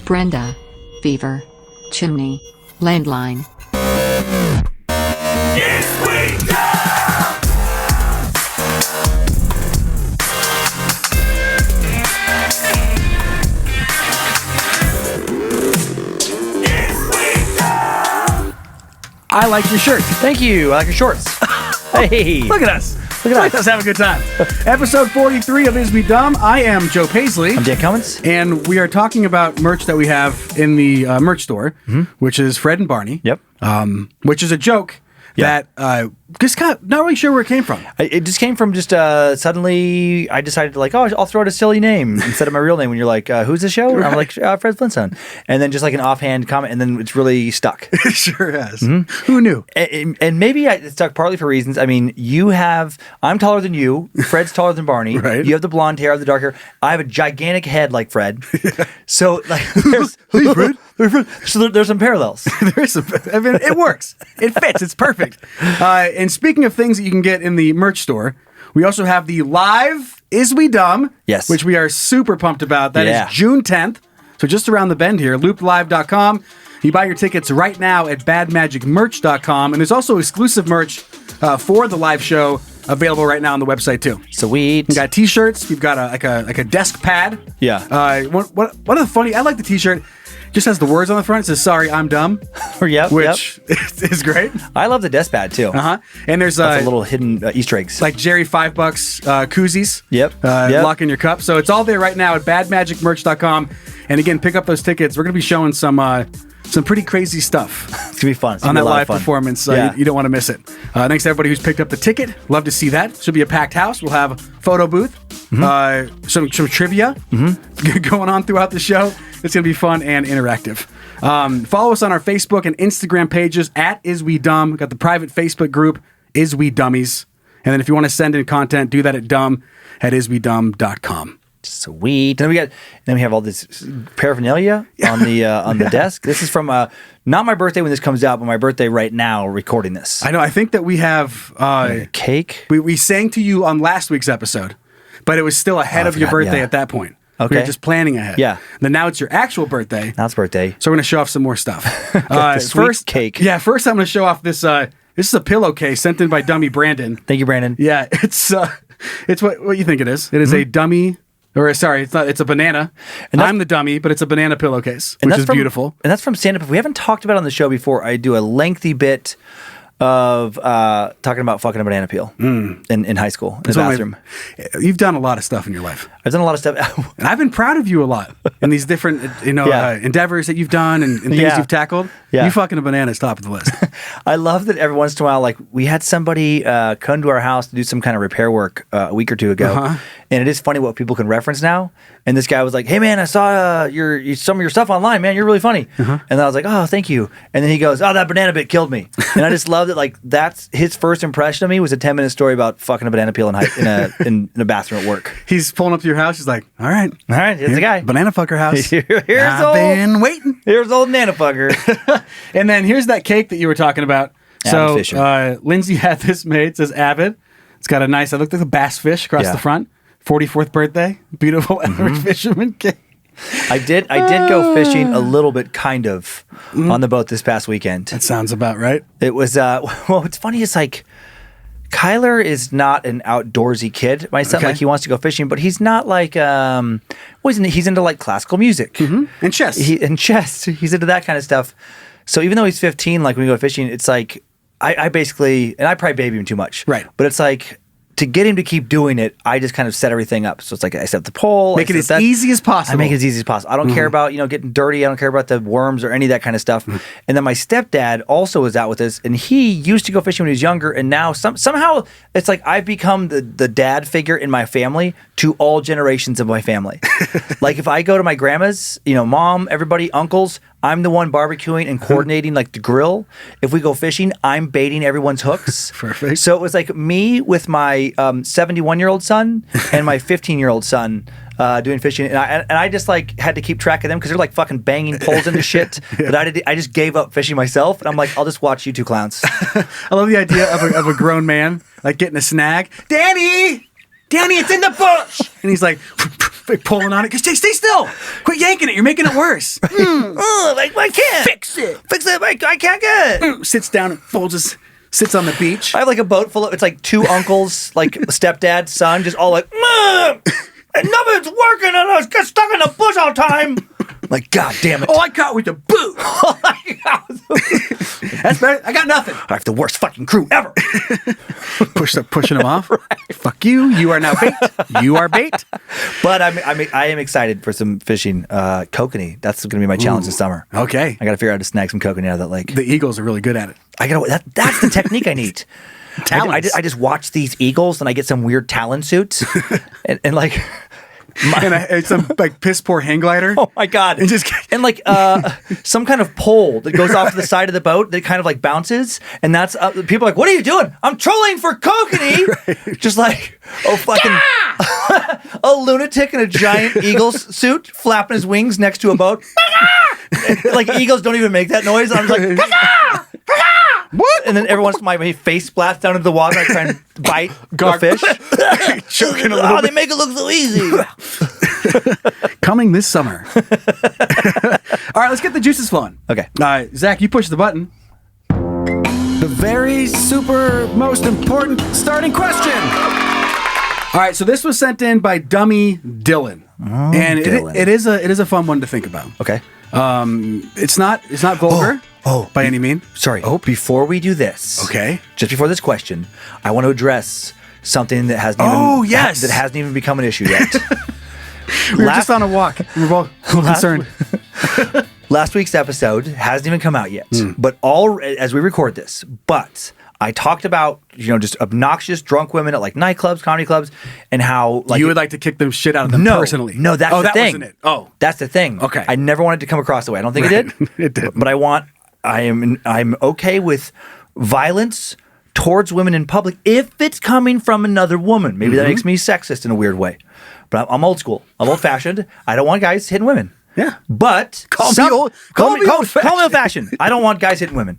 Brenda, Beaver, Chimney, Landline. I like your shirt. Thank you. I like your shorts. Hey. Look at us. Look at us have a good time. Episode 43 of Is We Dumb. I am Joe Paisley. I'm Dan Cummins. And we are talking about merch that we have in the merch store, which is Fred and Barney. Yep. Which is a joke that just kind of not really sure where it came from. It just came from just suddenly I decided to I'll throw out a silly name instead of my real name when you're like, who's the show? Right. I'm like, Fred Flintstone. And then just like an offhand comment, and then it's really stuck. It sure has. Who knew? And maybe it stuck partly for reasons. I mean, I'm taller than you. Fred's taller than Barney. Right. You have the blonde hair, I have the dark hair. I have a gigantic head like Fred. So like, Hey, Fred. So there's some parallels. I mean, it works. It fits. It's perfect. And speaking of things that you can get in the merch store, we also have the live Is We Dumb? Yes. Which we are super pumped about. That is June 10th. So just around the bend here, loopedlive.com. You buy your tickets right now at badmagicmerch.com. And there's also exclusive merch for the live show available right now on the website too. Sweet. We got t-shirts. We've got a desk pad. Yeah. One of the funny, I like the t-shirt. Just has the words on the front. It says, "Sorry, I'm dumb." Which is great. I love the desk pad too. And there's a little hidden Easter eggs. Like Jerry $5 koozies. Yep. Lock in your cup. So it's all there right now at badmagicmerch.com. And again, pick up those tickets. We're going to be showing some pretty crazy stuff. It's going to be fun. On that live performance. You don't want to miss it. Thanks to everybody who's picked up the ticket. Love to see that. Should be a packed house. We'll have a photo booth. Some trivia going on throughout the show. It's going to be fun and interactive. Follow us on our Facebook and Instagram pages at Is We Dumb. We've got the private Facebook group, Is We Dummies. And then if you want to send in content, do that at dumb@iswedumb.com. Sweet. Then we have all this paraphernalia on the desk. This is from not my birthday when this comes out, but my birthday right now recording this. I know. I think that we have cake. We sang to you on last week's episode, but it was still ahead of your birthday at that point. Okay. We were just planning ahead. Yeah. Then now it's your actual birthday. Now it's birthday. So we're going to show off some more stuff. The sweet cake. Yeah, first I'm going to show off this. This is a pillowcase sent in by dummy Brandon. Thank you, Brandon. Yeah, it's what you think it is. It is a dummy, or sorry, it's not. It's a banana. And I'm the dummy, but it's a banana pillowcase, which is beautiful. And that's from stand-up. If we haven't talked about it on the show before, I do a lengthy bit of talking about fucking a banana peel in high school in the bathroom. You've done a lot of stuff in your life. I've done a lot of stuff. And I've been proud of you a lot in these different endeavors that you've done and things you've tackled. Yeah. You fucking a banana is top of the list. I love that every once in a while, like we had somebody come to our house to do some kind of repair work a week or two ago. And it is funny what people can reference now. And this guy was like, "Hey man, I saw some of your stuff online, man. You're really funny." And then I was like, "Oh, thank you." And then he goes, "Oh, that banana bit killed me." And I just love that. Like that's his first impression of me was a 10-minute story about fucking a banana peel in a bathroom at work. He's pulling up to your house. He's like, "All right, here's the guy, banana fucker house. I've been waiting. Here's old banana fucker." And then here's that cake that you were talking about. Avid so Lindsay had this made. It says Avid. It's got a nice. I looked at the bass fish across the front. 44th birthday. Beautiful average fisherman cake. I did go fishing a little bit, kind of, on the boat this past weekend. That sounds about right. It was, well, what's funny is like, Kyler is not an outdoorsy kid. My son, like, he wants to go fishing, but he's not like, he's into like classical music. And chess. He's into that kind of stuff. So even though he's 15, like when we go fishing, it's like, I basically, and I probably baby him too much. Right. But it's like, to get him to keep doing it, I just kind of set everything up. So it's like I set the pole. Make it as easy as possible. I make it as easy as possible. I don't care about, getting dirty. I don't care about the worms or any of that kind of stuff. And then my stepdad also was out with this, and he used to go fishing when he was younger, and now somehow it's like I've become the dad figure in my family to all generations of my family. Like if I go to my grandma's, mom, everybody, uncles, I'm the one barbecuing and coordinating like the grill. If we go fishing, I'm baiting everyone's hooks. Perfect. So it was like me with my 71-year-old son and my 15-year-old son doing fishing, and I just like had to keep track of them because they're like fucking banging poles into shit. But I just gave up fishing myself, and I'm like, I'll just watch you two clowns. I love the idea of a grown man like getting a snag. Danny, it's in the bush, and he's like pulling on it. Stay still, quit yanking. making it. You're making it worse. I can't Fix it. Fix it. I can't get it. Sits down and sits on the beach. I have like a boat full of, it's like two uncles, like stepdad, son, just all like, Mom, and nothing's working and I get stuck in the bush all the time. Like, God damn it. Oh, I caught with the boot. That's better. I got nothing. I have the worst fucking crew ever. Pushing him off. Right. Fuck you. You are now bait. You are bait. But I am excited for some fishing. Kokanee. That's going to be my challenge this summer. Okay. I got to figure out how to snag some kokanee out of that lake. The Eagles are really good at it. That's the technique I need. Talons. I just watch these eagles and I get some weird talon suits and like. And some like piss poor hang glider. Oh my God. And like some kind of pole that goes off to the side of the boat that kind of like bounces. And that's people are like, what are you doing? I'm trolling for kokanee. Right. Just like, fucking a lunatic in a giant eagle's suit flapping his wings next to a boat. Like eagles don't even make that noise. I'm just like, what? And then every once in a while my face splats down into the water. I try and bite a fish. Choking a little bit. They make it look so easy. Coming this summer. All right, let's get the juices flowing. Okay. Zach, you push the button. The very super most important starting question. All right, so this was sent in by Dummy Dylan. And Dylan. It is a fun one to think about. Okay. It's not vulgar. By any mean. Sorry. Before we do this. Okay. Just before this question, I want to address something that hasn't even become an issue yet. We were just on a walk. We were both concerned. Last week's episode hasn't even come out yet. But as we record this, but I talked about, just obnoxious drunk women at like nightclubs, comedy clubs, and how like you would like to kick the shit out of them personally. No, that's the thing. Wasn't it. Oh, that's the thing. Okay. I never wanted to come across the way. I don't think it did. It did. But I'm okay with violence towards women in public if it's coming from another woman. Maybe that makes me sexist in a weird way. But I'm old school. I'm old fashioned. I don't want guys hitting women. Yeah. But call me old-fashioned. I don't want guys hitting women.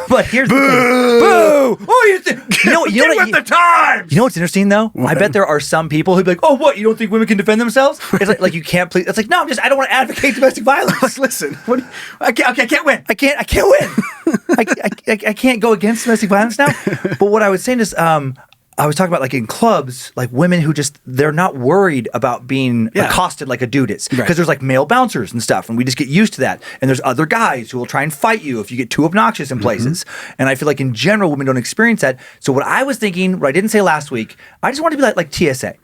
But here's the thing. Boo! Oh, you know with the times. You know what's interesting though? What? I bet there are some people who'd be like, "Oh, what? You don't think women can defend themselves?" It's like you can't please. It's like, no, I don't want to advocate domestic violence. Listen, I can't win. I can't win. I can't go against domestic violence now. But what I was saying is, I was talking about like in clubs, like women who they're not worried about being accosted like a dude is. Because there's like male bouncers and stuff, and we just get used to that. And there's other guys who will try and fight you if you get too obnoxious in places. And I feel like in general, women don't experience that. So what I was thinking, what I didn't say last week, I just want to be like TSA.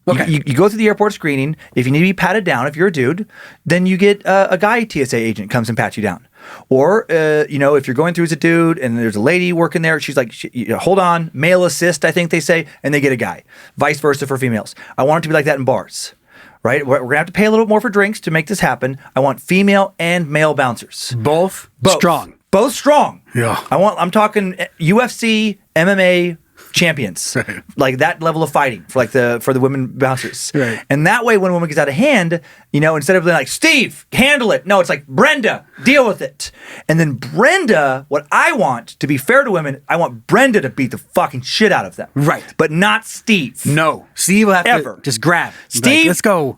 Okay. You go through the airport screening. If you need to be patted down, if you're a dude, then you get a guy TSA agent comes and pats you down. Or, if you're going through as a dude and there's a lady working there, she's like, hold on, male assist, I think they say, and they get a guy. Vice versa for females. I want it to be like that in bars, right? We're going to have to pay a little more for drinks to make this happen. I want female and male bouncers. Both strong. Both strong. Yeah. I'm talking UFC, MMA, champions, like that level of fighting for the women bouncers. Right. And that way when a woman gets out of hand, instead of being like, Steve, handle it. No, it's like, Brenda, deal with it. And then Brenda, what I want, to be fair to women, I want Brenda to beat the fucking shit out of them. Right. But not Steve. No. Steve will have to just grab. Steve. Like, let's go.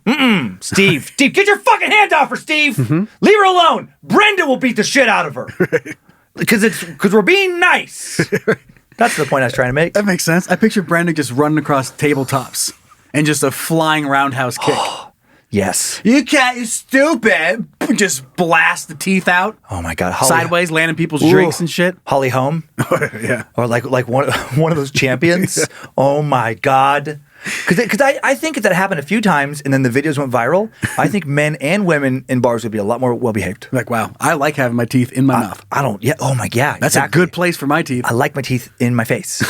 Steve, get your fucking hands off her, Steve. Leave her alone. Brenda will beat the shit out of her. Because we're being nice. That's the point I was trying to make. That makes sense. I picture Brenda just running across tabletops and just a flying roundhouse kick. Yes. You can't, you stupid. Just blast the teeth out. Oh my God. Sideways, landing people's drinks and shit. Holly Holm. Yeah. Or like one of those champions. Yeah. Oh my God. Because I think if that happened a few times and then the videos went viral, I think men and women in bars would be a lot more well-behaved. Like, wow, I like having my teeth in my mouth. That's a good place for my teeth. I like my teeth in my face.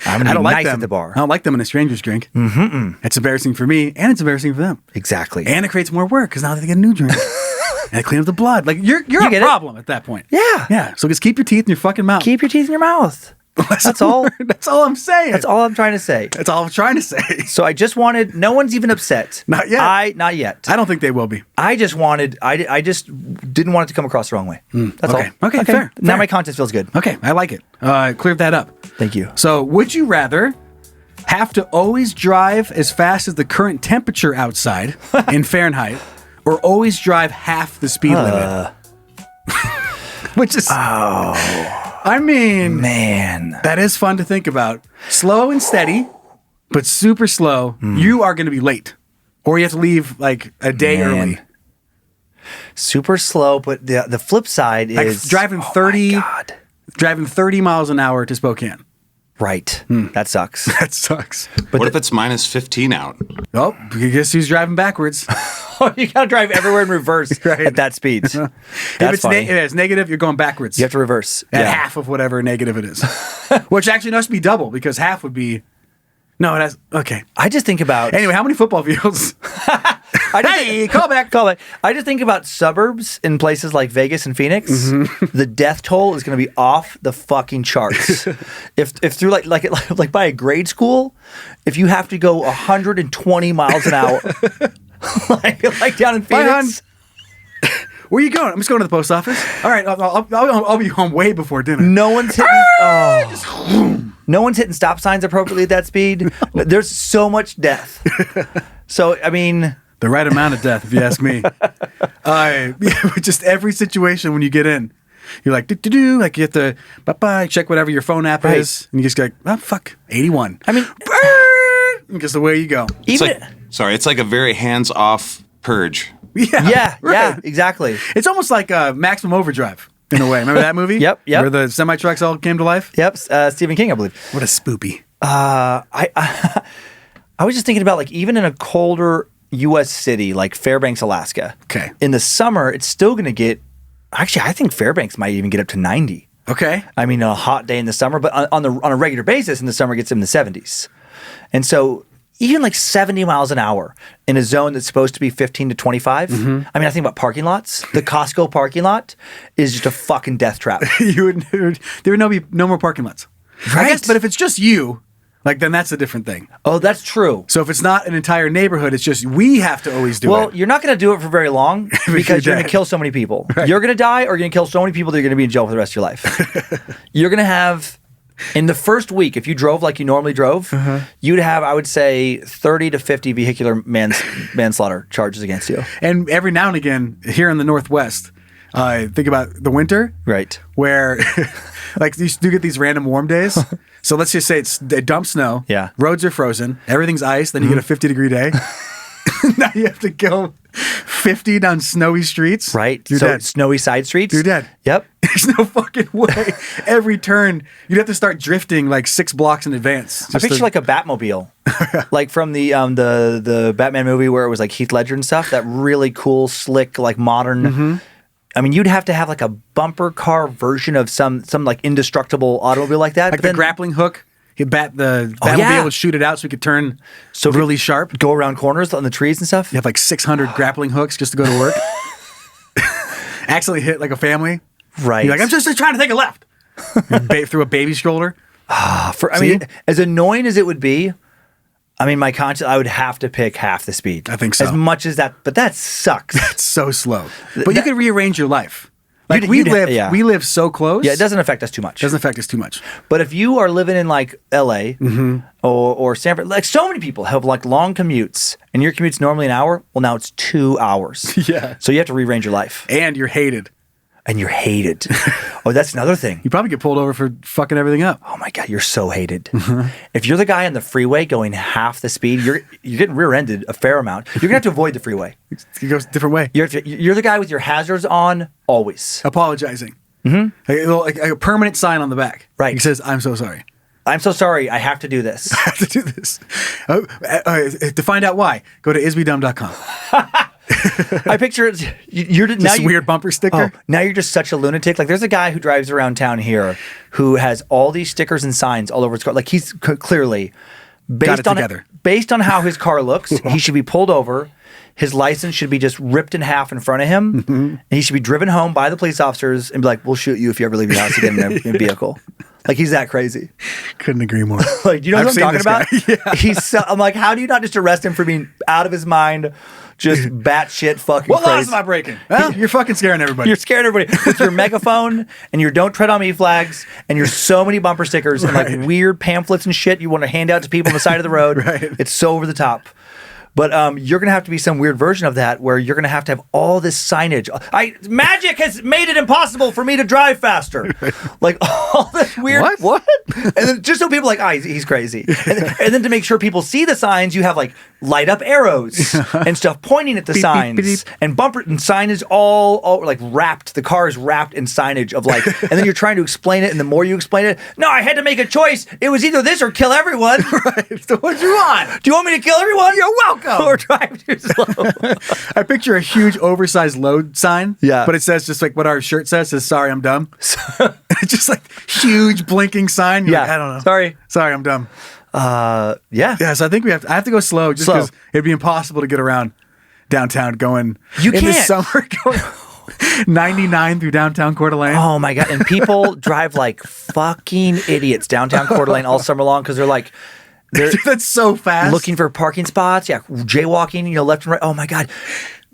I'm going to be nice at the bar. I don't like them in a stranger's drink. It's embarrassing for me, and it's embarrassing for them. Exactly. And it creates more work, because now they get a new drink. And they clean up the blood. Like, you're a problem at that point. Yeah. Yeah, so just keep your teeth in your fucking mouth. Keep your teeth in your mouth. That's all. That's all I'm saying. That's all I'm trying to say. That's all I'm trying to say. So I just wanted. No one's even upset. Not yet. Not yet. I don't think they will be. I just wanted. I just didn't want it to come across the wrong way. That's all. Okay. Fair. Now my conscience feels good. Okay. I like it. Cleared that up. Thank you. So, would you rather have to always drive as fast as the current temperature outside in Fahrenheit, or always drive half the speed limit. Which is, I mean, Man. that is fun to think about. Slow and steady, but super slow. You are going to be late, or you have to leave like a day early. Super slow, but the flip side Like is driving 30 miles an hour to Spokane. Right. That sucks. That sucks. What if it's minus 15 out? Oh, guess who's driving backwards? You gotta drive everywhere in reverse Right. at that speed. That's if funny. it's negative, you're going backwards. You have to reverse. At half of whatever negative it is. Which actually must be double, because half would be... No, it has... Okay. I just think about... Anyway, how many football fields? Call back. Call back. I just think about suburbs in places like Vegas and Phoenix. The death toll is going to be off the fucking charts. if through like by a grade school, if you have to go 120 miles an hour, like down in Phoenix. Where are you going? I'm just going to the post office. All right, I'll be home way before dinner. No one's hitting. No one's hitting stop signs appropriately at that speed. No. There's so much death. So I mean, the right amount of death, if you ask me. Just every situation when you get in, you're like, do, like you have to bye, check whatever your phone app is, and you just go, like, oh fuck, 81. I mean, just the way you go. It's like a very hands-off purge. Yeah, exactly. It's almost like Maximum Overdrive in a way. Remember that movie? Yep. Where the semi trucks all came to life. Yep. Stephen King, I believe. What a spoopy. I was just thinking about, like, even in a colder U.S. city like Fairbanks, Alaska. Okay. In the summer, it's still going to get. Actually, I think Fairbanks might even get up to 90. Okay. I mean, a hot day in the summer, but on a regular basis in the summer, it gets in the 70s. And so even like 70 miles an hour in a zone that's supposed to be 15 to 25. I mean, I think about parking lots. The Costco parking lot is just a fucking death trap. There would be no more parking lots. Right. I guess, but if it's just you, like, then that's a different thing. Oh, that's true. So if it's not an entire neighborhood, it's just we have to always do it. Well, you're not going to do it for very long because you're going to kill so many people. Right. You're going to die, or you're going to kill so many people that you're going to be in jail for the rest of your life. You're going to have, in the first week, if you drove like you normally drove, you'd have, I would say, 30 to 50 vehicular manslaughter charges against you. And every now and again, here in the Northwest, think about the winter. Right. Where, like, you do get these random warm days. So let's just say it dumps snow. Yeah. Roads are frozen. Everything's ice. Then you get a 50-degree day. Now you have to go 50 down snowy streets. Right. You're dead. Snowy side streets. You're dead. Yep. There's no fucking way. Every turn, you'd have to start drifting like 6 blocks in advance. I picture like a Batmobile, like from the Batman movie where it was like Heath Ledger and stuff. That really cool, slick, like modern. I mean, you'd have to have like a bumper car version of some like indestructible automobile like that. Like the grappling hook. The Batmobile would shoot it out so it could turn really sharp. Go around corners on the trees and stuff. You have like 600 grappling hooks just to go to work. Accidentally hit like a family. Right. You're like, I'm just trying to take a left. Through a baby stroller. I mean, as annoying as it would be, I mean, my conscience, I would have to pick half the speed. I think so. As much as that, but that sucks. That's so slow. But you could rearrange your life. Like we live so close. Yeah, it doesn't affect us too much. Doesn't affect us too much. But if you are living in like LA or San Francisco, like so many people have like long commutes, and your commute's normally an hour. Well, now it's 2 hours. Yeah. So you have to rearrange your life. And you're hated. And you're hated. Oh, that's another thing. You probably get pulled over for fucking everything up. Oh my God, you're so hated. If you're the guy on the freeway going half the speed, you're getting rear-ended a fair amount. You're gonna have to avoid the freeway. It goes a different way. You're the guy with your hazards on always. Apologizing. Like a permanent sign on the back. Right. He says, I'm so sorry. I'm so sorry. I have to do this. I have to do this. To find out why, go to isbydumb.com. I picture it. Weird bumper sticker. Oh, now you're just such a lunatic. Like, there's a guy who drives around town here who has all these stickers and signs all over his car. Like, he's clearly based on how his car looks. He should be pulled over. His license should be just ripped in half in front of him. And he should be driven home by the police officers and be like, "We'll shoot you if you ever leave your house again in a vehicle." Like, he's that crazy. Couldn't agree more. Like, do you know what I'm talking about? Yeah. I'm like, how do you not just arrest him for being out of his mind? Just batshit fucking what crazy. laws am I breaking? Well, you're fucking scaring everybody. You're scaring everybody with your megaphone and your "Don't Tread on Me" flags and your so many bumper stickers and like weird pamphlets and shit you want to hand out to people on the side of the road. Right. It's so over the top. But you're going to have to be some weird version of that where you're going to have all this signage. Magic has made it impossible for me to drive faster. Like all this weird. What? And then just so people are like, he's crazy. And then to make sure people see the signs, you have like light up arrows and stuff pointing at the signs. Beep, beep. And bumper and signage all like wrapped. The car is wrapped in signage of like, and then you're trying to explain it. And the more you explain it, no, I had to make a choice. It was either this or kill everyone. Right. So what do you want? Do you want me to kill everyone? You're welcome. Or drive too slow. I picture a huge oversized load sign. Yeah. But it says just like what our shirt says, sorry, I'm dumb. It's just like huge blinking sign. You're like, I don't know. Sorry, I'm dumb. Yeah. So I think I have to go slow just because it'd be impossible to get around downtown going in the summer going 99 through downtown Coeur d'Alene. Oh my God. And people drive like fucking idiots downtown Coeur d'Alene all summer long because they're that's so fast. Looking for parking spots. Yeah. Jaywalking, left and right. Oh my God.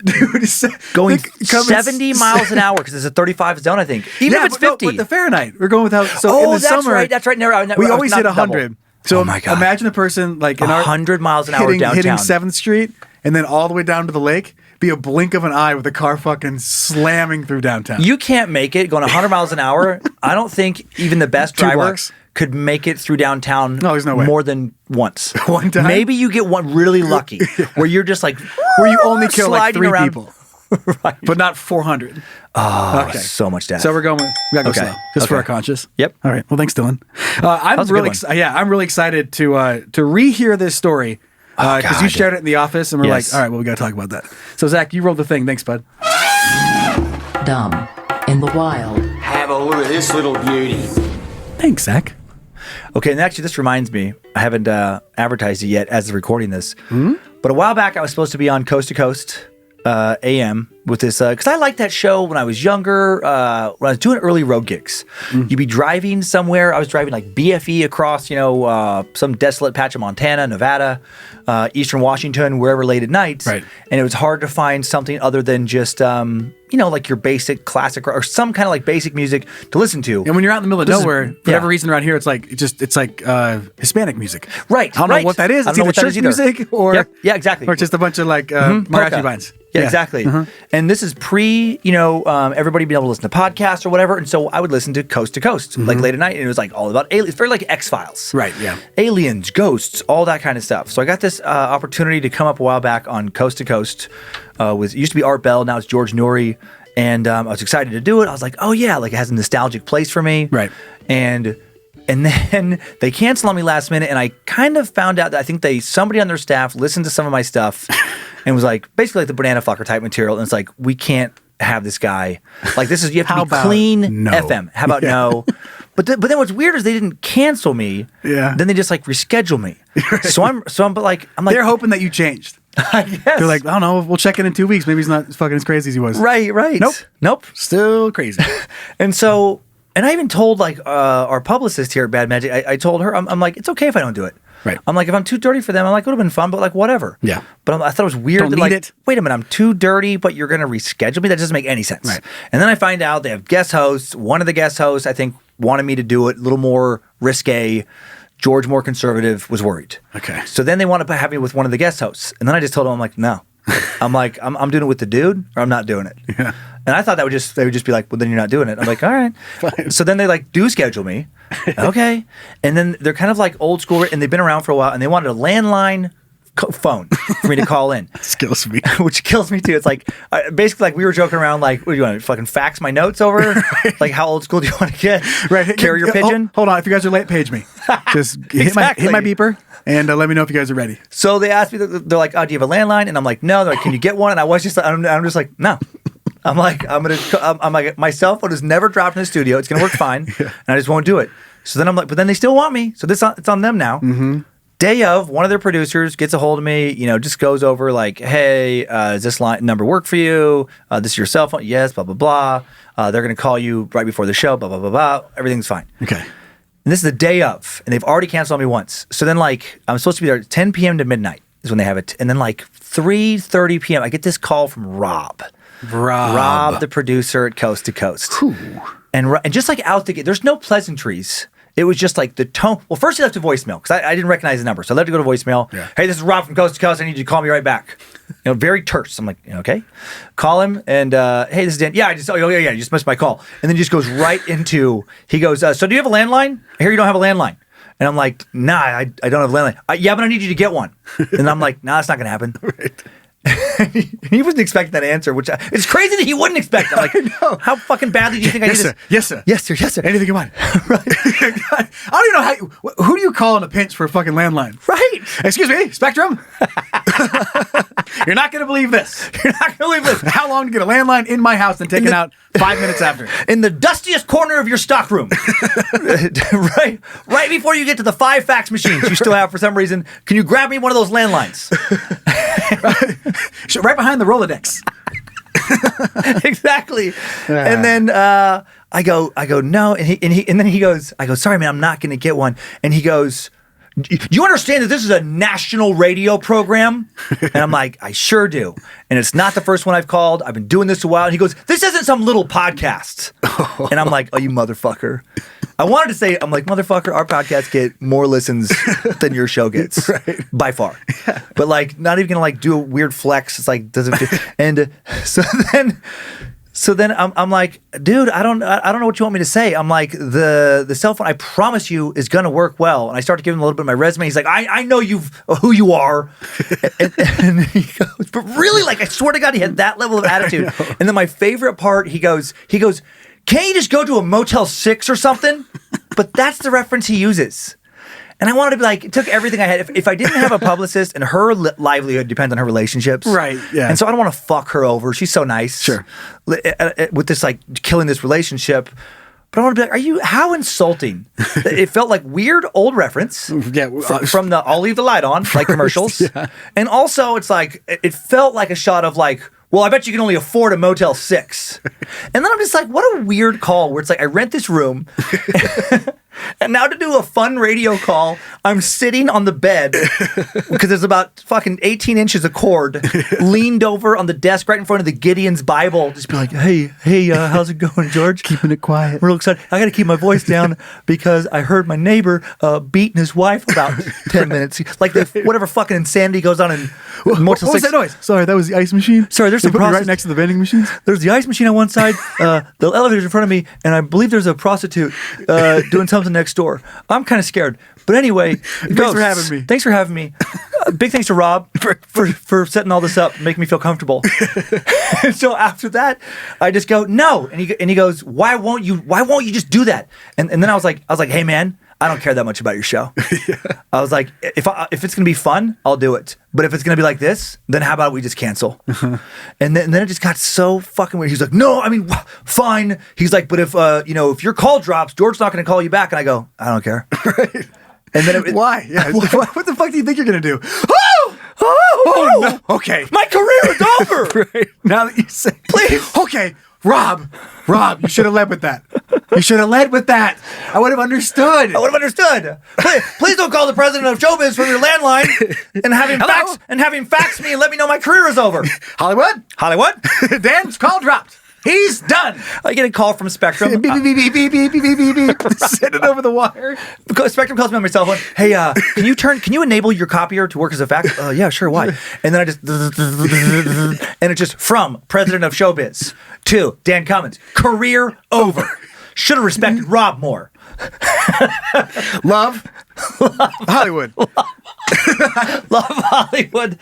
Dude, going 70 miles an hour because it's a 35 zone, I think. Even if it's 50. But the Fahrenheit. We're going without. In the summer, that's right. We always hit 100. Double. So imagine a person like in 100 miles an hour downtown. Hitting 7th Street and then all the way down to the lake. Be a blink of an eye with a car fucking slamming through downtown. You can't make it going 100 miles an hour. I don't think even the best driver could make it through downtown there's no way. More than once. One time? Maybe you get one really lucky where you're just like, where you only kill like 3 around. people. Right. But not 400. Oh, okay. So much death. So we gotta go slow, just for our conscience. Yep. All right. Well, thanks, Dylan. I'm really excited to rehear this story because you shared it in the office, and we're like, all right, well, we gotta talk about that. So Zach, you rolled the thing. Thanks, bud. Dumb in the wild. Have a look at this little beauty. Thanks, Zach. Okay, and actually, this reminds me, I haven't advertised it yet as of recording this, but a while back, I was supposed to be on Coast to Coast AM with this, because I liked that show when I was younger, when I was doing early road gigs. You'd be driving somewhere. I was driving like BFE across, some desolate patch of Montana, Nevada, Eastern Washington, wherever late at night. Right. And it was hard to find something other than just, like your basic classic or some kind of like basic music to listen to. And when you're out in the middle of nowhere, for whatever reason around here, it's like Hispanic music. Right. I don't know what that is. It's either church music or exactly. Or just a bunch of like mariachi vines. Yeah, exactly. And this is pre, everybody being able to listen to podcasts or whatever. And so I would listen to Coast, like late at night. And it was like all about aliens. It's very like X-Files. Right, yeah. Aliens, ghosts, all that kind of stuff. So I got this opportunity to come up a while back on Coast to Coast it used to be Art Bell. Now it's George Noory. And I was excited to do it. I was like, oh yeah, like it has a nostalgic place for me. Right. And then they canceled on me last minute. And I kind of found out that I think somebody on their staff listened to some of my stuff and was like, basically like the banana fucker type material. And it's like, we can't have this guy. Like you have to be clean FM. How about no? But then what's weird is they didn't cancel me. Yeah. Then they just like reschedule me. So I'm like they're hoping that you changed. I guess. They're like, I don't know, we'll check in 2 weeks. Maybe he's not fucking as crazy as he was. Right. Nope. Still crazy. And I even told like our publicist here at Bad Magic, I told her, I'm like, it's okay if I don't do it. Right. I'm like, if I'm too dirty for them, I'm like, it would have been fun, but like, whatever. Yeah. But I thought it was weird. Don't need it. Wait a minute, I'm too dirty, but you're going to reschedule me? That doesn't make any sense. Right. And then I find out they have guest hosts. One of the guest hosts, I think, wanted me to do it a little more risque. George, more conservative, was worried. Okay. So then they wanted to have me with one of the guest hosts. And then I just told them, I'm like, no. I'm like, I'm doing it with the dude, or I'm not doing it. Yeah. And I thought they would just be like, well, then you're not doing it. I'm like, all right. Fine. So then they like do schedule me. Okay. And then they're kind of like old school, and they've been around for a while, and they wanted a landline phone for me to call in. This kills me. Which kills me too. It's like, basically like we were joking around like, what do you want, fucking fax my notes over? Right. Like how old school do you want to get? Right. Carrier pigeon? Hold on. If you guys are late, page me. Just exactly. hit my beeper and let me know if you guys are ready. So they asked me, they're like, oh, do you have a landline? And I'm like, no. They're like, can you get one? And I was just, I'm just like, no. I'm like, I'm like, my cell phone is never dropped in the studio. It's going to work fine. Yeah. And I just won't do it. So then I'm like, but then they still want me. So it's on them now. Mm-hmm. Day of, one of their producers gets a hold of me, just goes over like, hey, does this line number work for you? This is your cell phone? Yes, blah, blah, blah. They're going to call you right before the show, blah, blah, blah, blah. Everything's fine. Okay. And this is the day of, and they've already canceled on me once. So then like, I'm supposed to be there at 10 p.m. to midnight is when they have it. And then like 3:30 p.m., I get this call from Rob, the producer at Coast to Coast. Ooh. And just like out the gate, there's no pleasantries. It was just like the tone. Well, first he left a voicemail because I didn't recognize the number. So I left to go to voicemail. Yeah. Hey, this is Rob from Coast to Coast. I need you to call me right back. Very terse. I'm like, okay. Call him and, hey, this is Dan. Yeah, you just missed my call. And then he just goes right into, he goes, so do you have a landline? I hear you don't have a landline. And I'm like, nah, I don't have a landline. Yeah, but I need you to get one. And I'm like, nah, that's not going to happen. Right. He wasn't expecting that answer, which it's crazy that he wouldn't expect. I'm like, how fucking badly do you think I Yes, did sir. this? Yes, sir. Yes, sir. Yes, sir. Anything you want. Right. I don't even know who do you call in a pinch for a fucking landline? Right. Excuse me, Spectrum? You're not going to believe this. You're not going to believe this. How long to get a landline in my house and taken out 5 minutes after? In the dustiest corner of your stockroom. right before you get to the 5 fax machines you still have for some reason. Can you grab me one of those landlines? Right behind the Rolodex. Exactly. And then I go no, and then he goes, I go, sorry man, I'm not going to get one. And he goes, do you understand that this is a national radio program? And I'm like, I sure do. And it's not the first one I've called. I've been doing this a while. And he goes, this isn't some little podcast. And I'm like, oh, you motherfucker. I wanted to say, I'm like, motherfucker, our podcasts get more listens than your show gets. Right. By far. Yeah. But like, not even gonna like do a weird flex. It's like, doesn't fit. And so then I'm like, dude, I don't know what you want me to say. I'm like, the cell phone, I promise you, is gonna work well. And I start to give him a little bit of my resume. He's like, I know who you are. and he goes, but really, like, I swear to God, he had that level of attitude. And then my favorite part, he goes, can't you just go to a Motel 6 or something? But that's the reference he uses. And I wanted to be like, it took everything I had. If I didn't have a publicist, and her livelihood depends on her relationships. Right, yeah. And so I don't want to fuck her over. She's so nice. Sure. With this, like, killing this relationship. But I want to be like, how insulting. It felt like weird old reference from the I'll leave the light on, like commercials. Yeah. And also, it's like, it felt like a shot of like, well, I bet you can only afford a Motel 6. And then I'm just like, what a weird call where it's like, I rent this room. And now to do a fun radio call, I'm sitting on the bed because there's about fucking 18 inches of cord leaned over on the desk right in front of the Gideon's Bible. Just be like, hey, how's it going, George? Keeping it quiet. Real excited. I got to keep my voice down because I heard my neighbor beating his wife about 10 minutes. Like whatever fucking insanity goes on in Motel 6. What was that noise? Sorry, that was the ice machine. Sorry, there's some put me right next to the vending machines. There's the ice machine on one side, the elevator's in front of me, and I believe there's a prostitute doing something next door. I'm kind of scared. But anyway, thanks for having me. Thanks for having me. Big thanks to Rob for setting all this up, making me feel comfortable. And so after that, I just go, no. And he goes, why won't you just do that? And then I was like, hey man, I don't care that much about your show. Yeah. I was like, if it's gonna be fun, I'll do it. But if it's gonna be like this, then how about we just cancel? And then it just got so fucking weird. He's like, no, I mean, fine. He's like, but if your call drops, George's not gonna call you back. And I go, I don't care. Right. And then why? Yeah. What the fuck do you think you're gonna do? Oh no. Okay. My career is over. Right. Now that you say, please. Okay. Rob, you should have led with that. You should have led with that. I would have understood. Please don't call the president of showbiz from your landline and have him fax me and let me know my career is over. Hollywood. Dan's call dropped. He's done. I get a call from Spectrum. Beep, beep, beep, beep, beep, beep, beep, beep, beep. Send it over the wire. Spectrum calls me on my cell phone. Hey, can you enable your copier to work as a fax? Yeah, sure. Why? And then I just, and it's just from president of showbiz to Dan Cummins. Career over. Should have respected Rob more. Love Hollywood. Love Hollywood.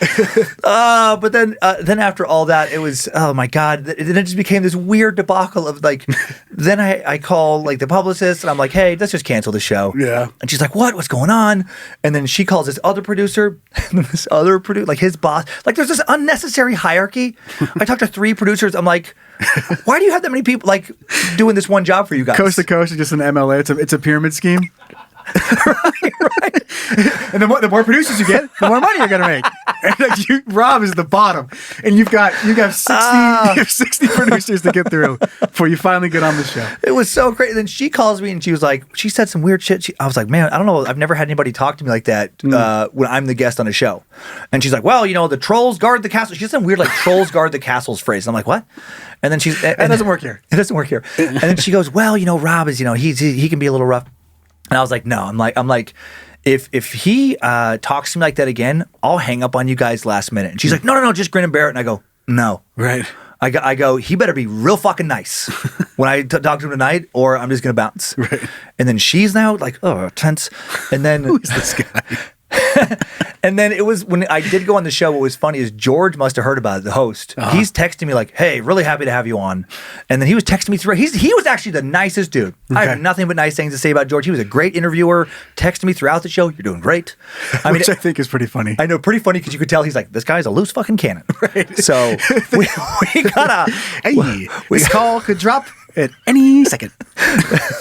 But then after all that, it was, oh my God. Then it just became this weird debacle of like, then I call like the publicist and I'm like, hey, let's just cancel the show. Yeah. And she's like, what's going on? And then she calls this other producer, like his boss. Like there's this unnecessary hierarchy. I talked to 3 producers. I'm like, why do you have that many people like doing this one job for you guys? Coast to coast is just an MLA. It's a pyramid scheme. right. And the more producers you get, the more money you're gonna make. And like Rob is the bottom, and you have 60 producers to get through before you finally get on the show. It was so great. Then she calls me and she was like, she said some weird shit. I was like, man, I don't know. I've never had anybody talk to me like that when I'm the guest on a show. And she's like, well, the trolls guard the castle. She has some weird like trolls guard the castles phrase. And I'm like, what? And then that doesn't work here. It doesn't work here. And then she goes, well, Rob is, he can be a little rough. And I was like, no, I'm like, if he talks to me like that again, I'll hang up on you guys last minute. And she's like, no, just grin and bear it. And I go, no. Right. I go, he better be real fucking nice when I talk to him tonight, or I'm just going to bounce. Right. And then she's now like, oh, tense. And then Who is this guy? And then it was when I did go on the show. What was funny is George must have heard about it, the host. He's texting me like, hey, really happy to have you on. And then he was texting me through. He was actually the nicest dude. Okay. I have nothing but nice things to say about George. He was a great interviewer, texting me throughout the show. You're doing great. Which I think is pretty funny. I know, pretty funny because you could tell he's like, this guy's a loose fucking cannon. Right. So we gotta. Hey, this call could drop at any second.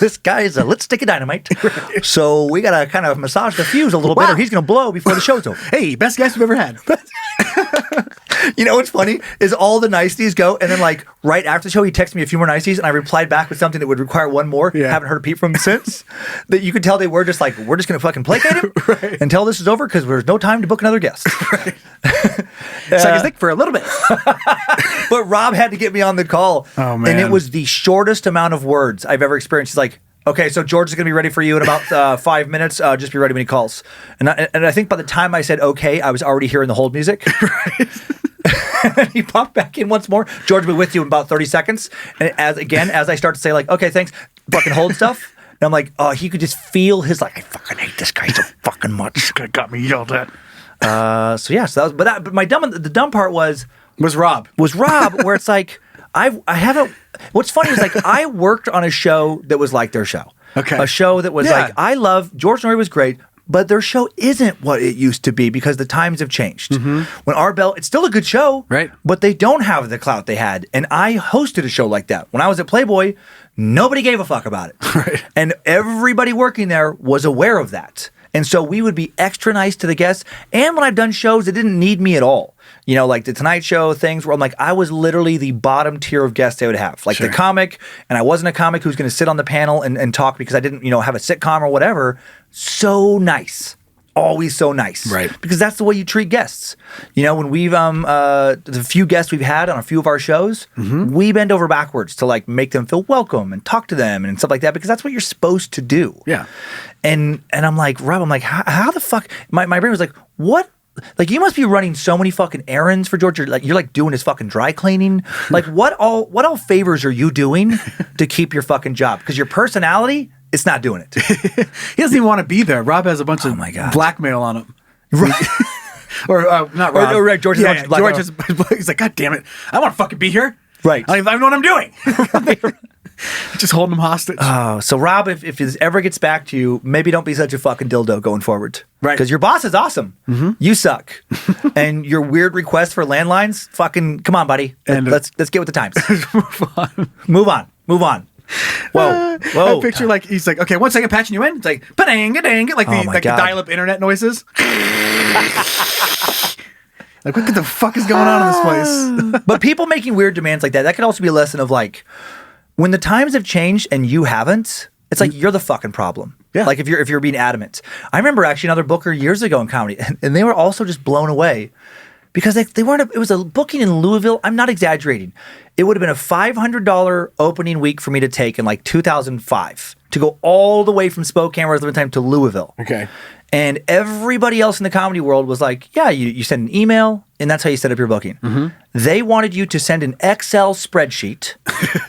This guy's a lit stick of dynamite. Right. So we gotta kind of massage the fuse a little bit, or he's gonna blow before the show's over. Hey, best guest we've ever had. You know what's funny is all the niceties go, and then like right after the show, he texted me a few more niceties, and I replied back with something that would require one more. Yeah. Haven't heard a peep from him since. That you could tell they were just like, we're just gonna fucking placate him until this is over because there's no time to book another guest. Right. Suck his dick for a little bit. But Rob had to get me on the call. Oh man! And it was the shortest amount of words I've ever experienced. He's like, okay, so George is going to be ready for you in about 5 minutes. Just be ready when he calls. And I think by the time I said okay, I was already hearing the hold music. Right. And he popped back in once more. George will be with you in about 30 seconds. And as I start to say like, okay, thanks, fucking hold stuff. And I'm like, oh, he could just feel his like, I fucking hate this guy so fucking much. This guy got me yelled at. So yeah, so that was, but the dumb part was Rob, where it's like, I haven't. What's funny is like I worked on a show that was like their show. Okay. A show that was like, I love George Norrie was great, but their show isn't what it used to be because the times have changed. Mm-hmm. When our bell, it's still a good show, right? But they don't have the clout they had. And I hosted a show like that when I was at Playboy. Nobody gave a fuck about it, right? And everybody working there was aware of that. And so we would be extra nice to the guests. And when I've done shows that didn't need me at all, you know, like the Tonight Show things where I'm like, I was literally the bottom tier of guests they would have. Like the comic, and I wasn't a comic who's going to sit on the panel and talk because I didn't, have a sitcom or whatever. So nice. Always so nice. Right. Because that's the way you treat guests. When we've, the few guests we've had on a few of our shows, we bend over backwards to like make them feel welcome and talk to them and stuff like that because that's what you're supposed to do. Yeah. And I'm like, Rob, how the fuck? My brain was like, what? Like, you must be running so many fucking errands for George. You're like doing his fucking dry cleaning. Like, what all favors are you doing to keep your fucking job? Because your personality, it's not doing it. He doesn't even want to be there. Rob has a bunch of blackmail on him. Right. Or not Rob. Or George. Yeah, George is, he's like, God damn it. I want to fucking be here. Right. I know what I'm doing. Right. Just holding him hostage. Oh, so Rob, if this ever gets back to you, maybe don't be such a fucking dildo going forward. Right. Because your boss is awesome. Mm-hmm. You suck. And your weird request for landlines, fucking, come on, buddy. And let's get with the times. Move on. Whoa. I picture like, he's like, okay, 1 second, patching you in. It's like, ba-dang-a-dang, like the dial-up internet noises. Like, what the fuck is going on in this place? But people making weird demands like that could also be a lesson of like, when the times have changed and you haven't, it's like you're the fucking problem. Yeah. Like if you're being adamant. I remember actually another booker years ago in comedy, and they were also just blown away because they weren't. It was a booking in Louisville. I'm not exaggerating. It would have been a $500 opening week for me to take in like 2005 to go all the way from Spokane, where I was living at the time, to Louisville. Okay. And everybody else in the comedy world was like, yeah, you send an email, and that's how you set up your booking. Mm-hmm. They wanted you to send an Excel spreadsheet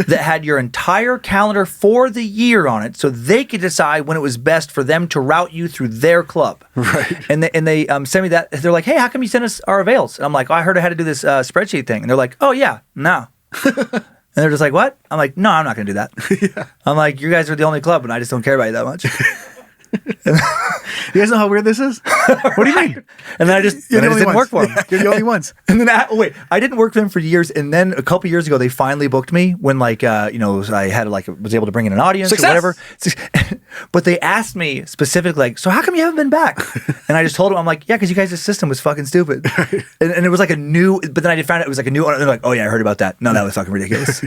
that had your entire calendar for the year on it so they could decide when it was best for them to route you through their club. Right. And they sent me that. They're like, hey, how come you sent us our avails? And I'm like, I heard I had to do this spreadsheet thing. And they're like, oh, yeah, no. And they're just like, what? I'm like, no, I'm not going to do that. Yeah. I'm like, you guys are the only club, and I just don't care about you that much. You guys know how weird this is? What do you mean? And then I just didn't work for them. You're the only ones. And then I didn't work for them for years. And then a couple years ago, they finally booked me when I had was able to bring in an audience. Success. Or whatever. But they asked me specifically, like, so how come you haven't been back? And I just told them, I'm like, yeah, because you guys' system was fucking stupid. And it was like a new, but then I found out it was like a new, and they're like, oh yeah, I heard about that. No, that was fucking ridiculous.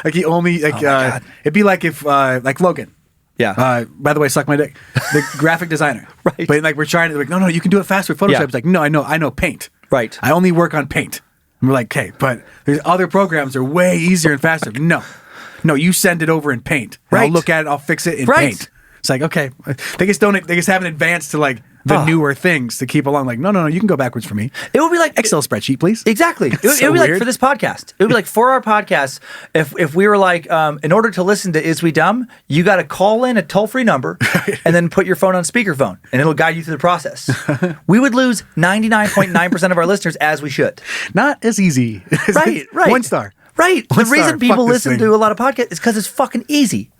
Like he only, like, it'd be like if, like Logan. Yeah. By the way, suck my dick. The graphic designer. Right. But like we're trying to no, you can do it faster with Photoshop. Yeah. It's like, no, I know Paint. Right. I only work on Paint. And we're like, okay, but there's other programs that are way easier and faster. No, you send it over in Paint. Right. I'll look at it. I'll fix it in Paint. It's like, okay, they just haven't advanced to like the newer things to keep along. Like, no, you can go backwards for me. It would be like Excel spreadsheet, please. Exactly. It would be like for this podcast. It would be like for our podcast, if we were like, in order to listen to Is We Dumb, you got to call in a toll-free number and then put your phone on speakerphone, and it'll guide you through the process. We would lose 99.9% of our listeners, as we should. Not as easy. Right. 1 star. Right. One The reason star. people Fuck this listen thing. to a lot of podcasts is because it's fucking easy.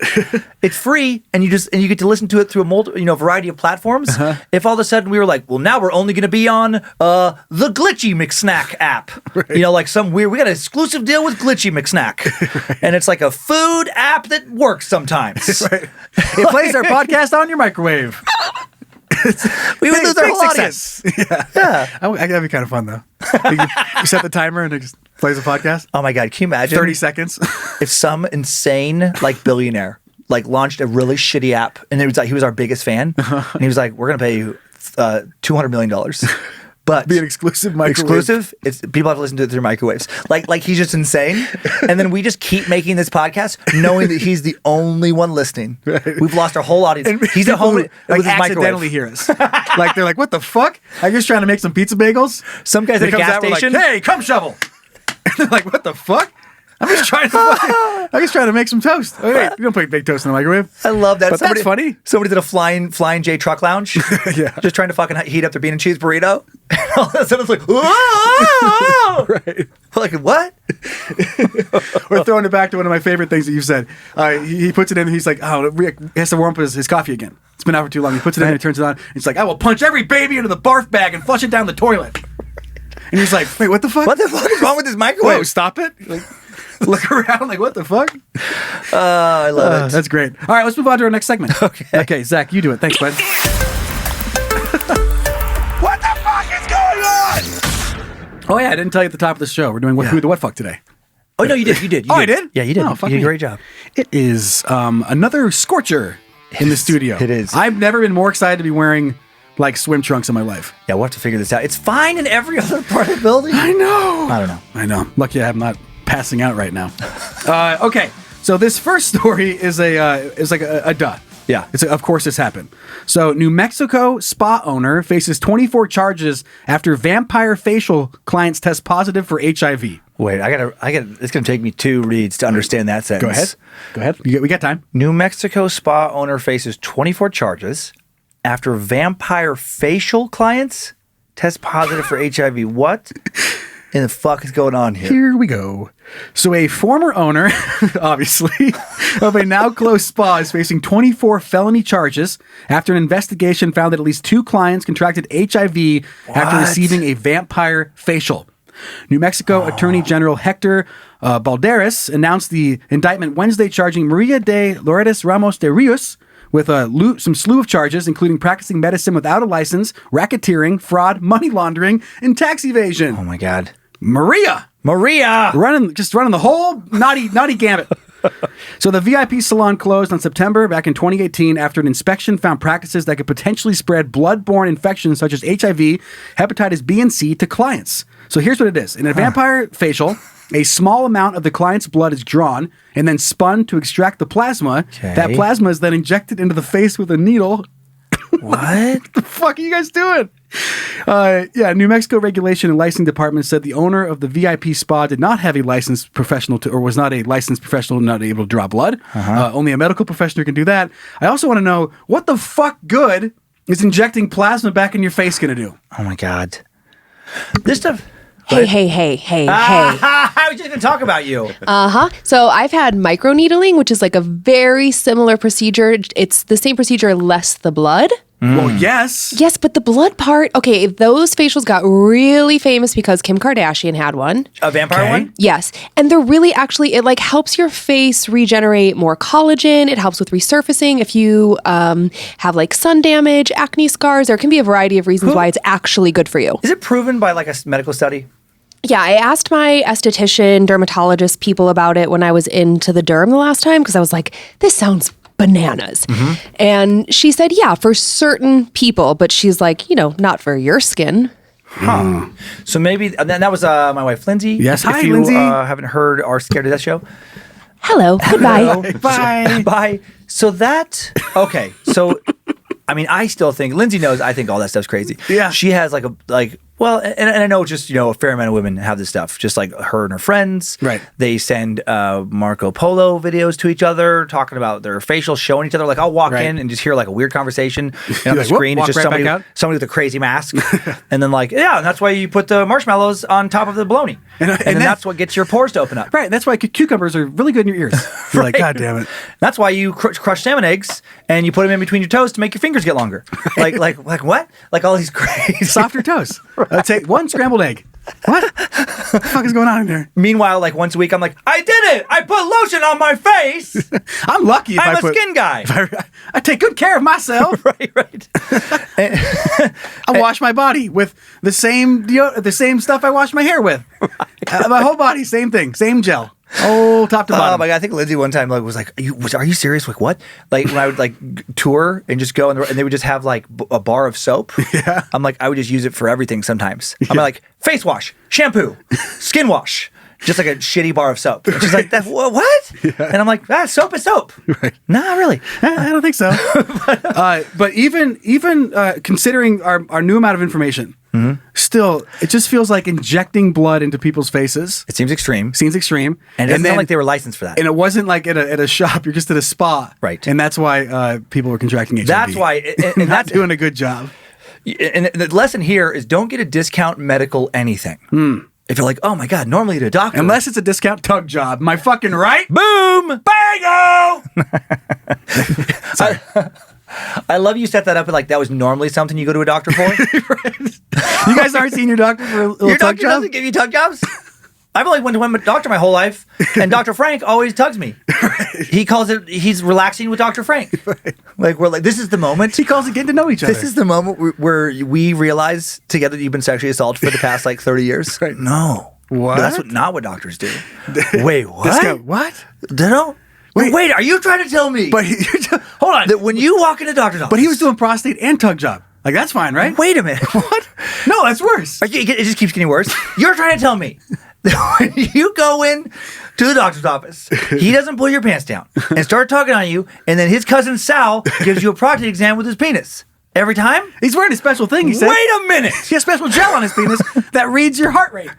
It's free, and you get to listen to it through a variety of platforms. If all of a sudden we were like, well, now we're only going to be on the Glitchy McSnack app. Right. Like some weird. We got an exclusive deal with Glitchy McSnack, and it's like a food app that works sometimes. Right. It plays our podcast on your microwave. We would lose our Big whole success. audience. Yeah. That'd be kind of fun though. You set the timer and it just plays a podcast. Oh my God, can you imagine 30 seconds. if some insane billionaire launched a really shitty app, and it was like he was our biggest fan, and he was like, "We're gonna pay you $200 million." But Be an exclusive microwave. exclusive. It's people have to listen to it through microwaves. Like he's just insane, and then we just keep making this podcast, knowing that he's the only one listening. Right. We've lost our whole audience. And He's at home who, with his accidentally microwave. hear us. Like they're like, "What the fuck? I'm just trying to make some pizza bagels." Some guys He at a comes gas out, we're like, station. "Hey, come shovel!" And they're like, "What the fuck? I'm just trying to make some toast." Oh, wait, you don't put baked toast in the microwave. I love that. But that's funny. Somebody's at a flying J truck lounge, just trying to fucking heat up their bean and cheese burrito. And all of a sudden it's like, whoa! Right. Like, what? We're throwing it back to one of my favorite things that you said. He puts it in and he's like, oh, he has to warm up his coffee again. It's been out for too long. He puts it in and he turns it on. It's like, I will punch every baby into the barf bag and flush it down the toilet. And he's like, wait, what the fuck? What the fuck is wrong with this microwave? Whoa, stop it. Like, look around like, what the fuck? I love it. That's great. All right, let's move on to our next segment. Okay, Zach, you do it. Thanks, bud. What the fuck is going on? Oh, yeah, I didn't tell you at the top of the show. We're doing Who the What Fuck today. Oh, no, you did. You did. I did? Yeah, you did. Oh, fuck you did me. a great job. It is another scorcher in the studio. It is. I've never been more excited to be wearing swim trunks in my life. Yeah, we'll have to figure this out. It's fine in every other part of the building. I know. I don't know. I know. Lucky I'm not passing out right now. Okay, so this first story is like a duh. Yeah. Of course this happened. So New Mexico spa owner faces 24 charges after vampire facial clients test positive for HIV. Wait, I gotta. It's gonna take me 2 reads to understand that sentence. Go ahead. We got time. New Mexico spa owner faces 24 charges after vampire facial clients test positive for HIV. What in the fuck is going on here? Here we go. So a former owner, obviously, of a now closed spa is facing 24 felony charges after an investigation found that at least 2 clients contracted HIV after receiving a vampire facial. New Mexico Attorney General Hector Balderas announced the indictment Wednesday, charging Maria de Lourdes Ramos de Rios with some slew of charges, including practicing medicine without a license, racketeering, fraud, money laundering, and tax evasion. Oh my God, Maria running the whole naughty gambit. So the VIP salon closed on September back in 2018 after an inspection found practices that could potentially spread blood-borne infections such as HIV, hepatitis B and C to clients. So here's what it is. In a vampire facial, a small amount of the client's blood is drawn and then spun to extract the plasma. Okay. That plasma is then injected into the face with a needle. what? The fuck are you guys doing? New Mexico Regulation and Licensing Department said the owner of the VIP spa did not have a licensed professional or was not a licensed professional not able to draw blood. Only a medical professional can do that. I also want to know, what the fuck good is injecting plasma back in your face going to do? Oh my God, this stuff. Hey. I was just going to talk about you. So I've had microneedling, which is like a very similar procedure. It's the same procedure, less the blood. Well, yes. Yes, but the blood part, okay, those facials got really famous because Kim Kardashian had one. A vampire one? Yes. And they're really actually, it helps your face regenerate more collagen. It helps with resurfacing. If you have sun damage, acne scars, there can be a variety of reasons why it's actually good for you. Is it proven by a medical study? Yeah, I asked my esthetician, dermatologist people about it when I was into the derm the last time because I was like, this sounds bananas. And she said, yeah, for certain people, but she's like, not for your skin. So maybe, and then that was my wife, Lindsay. Yes, if hi, you, Lindsay. haven't heard our Scared to Death show, hello, goodbye. Bye. Bye. So okay. So, I mean, I still think, Lindsay knows I think all that stuff's crazy. Yeah. She has well, and I know just, a fair amount of women have this stuff, just like her and her friends. Right. They send Marco Polo videos to each other, talking about their facials, showing each other. Like, I'll walk in and just hear like a weird conversation. And on the screen, it's just somebody with a crazy mask. And then and that's why you put the marshmallows on top of the bologna. And then that's what gets your pores to open up. Right. That's why cucumbers are really good in your ears. You're like, God damn it. That's why you crush salmon eggs and you put them in between your toes to make your fingers get longer. Like what? Like all these crazy softer toes. Take one scrambled egg. What the fuck is going on in there? Meanwhile, like once a week, I'm like, I did it! I put lotion on my face! I'm lucky if I'm a skin guy. I take good care of myself. Right. I wash my body with the same stuff I wash my hair with. My whole body, same thing, same gel. Oh, top to bottom. Oh my God, I think Lindsay one time was like, are you serious? Like what? Like when I would tour and just go and they would just have like a bar of soap. Yeah. I'm like, I would just use it for everything sometimes. I'm like, face wash, shampoo, skin wash. Just like a shitty bar of soap. And she's like, what? Yeah. And I'm like, soap is soap. Right. Nah, really. I don't think so. But even considering our new amount of information, still, it just feels like injecting blood into people's faces. It seems extreme. And it doesn't sound like they were licensed for that. And it wasn't like at a shop. You're just at a spa. Right. And that's why people were contracting HIV. That's why. And not doing a good job. And the lesson here is don't get a discount medical anything. If you're like, oh my God, normally at a doctor. Unless it's a discount tug job. Am I fucking right? Boom! Bango! I love you set that up like that was normally something you go to a doctor for. Right. You guys aren't seeing your doctor for a little your tug doctor job? doesn't give you tug jobs? I've only went to one doctor my whole life, and Dr. Frank always tugs me. Right. He calls it, he's relaxing with Dr. Frank. Right. Like, we're like, this is the moment. He calls it getting to know each other. This is the moment where we realize together that you've been sexually assaulted for the past like 30 years. Right. No. What? That's not what doctors do. Wait, what? What? They don't? Wait, are you trying to tell me? But hold on. That when you walk into a doctor's office. But he was doing prostate and tug job. Like, that's fine, right? Wait a minute. What? No, that's worse. It just keeps getting worse. You're trying to tell me that when you go in to the doctor's office, he doesn't pull your pants down and start talking on you, and then his cousin Sal gives you a prostate exam with his penis. Every time? He's wearing a special thing, he said. Wait a minute! He has special gel on his penis that reads your heart rate.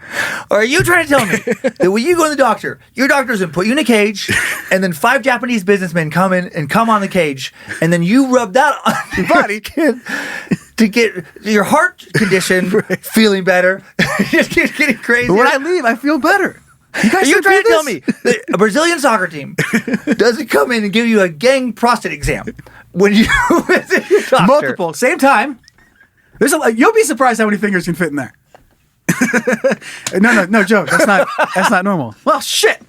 Or are you trying to tell me that when you go to the doctor, your doctor's going to put you in a cage, and then 5 Japanese businessmen come in and come on the cage, and then you rub that on your body to get your heart condition feeling better? Just getting crazy. But when I leave, I feel better. You guys are you trying to tell this? me that a Brazilian soccer team doesn't come in and give you a gang prostate exam when you visit your doctor? Multiple, same time. You'll be surprised how many fingers can fit in there. No joke. That's not normal. Well, shit.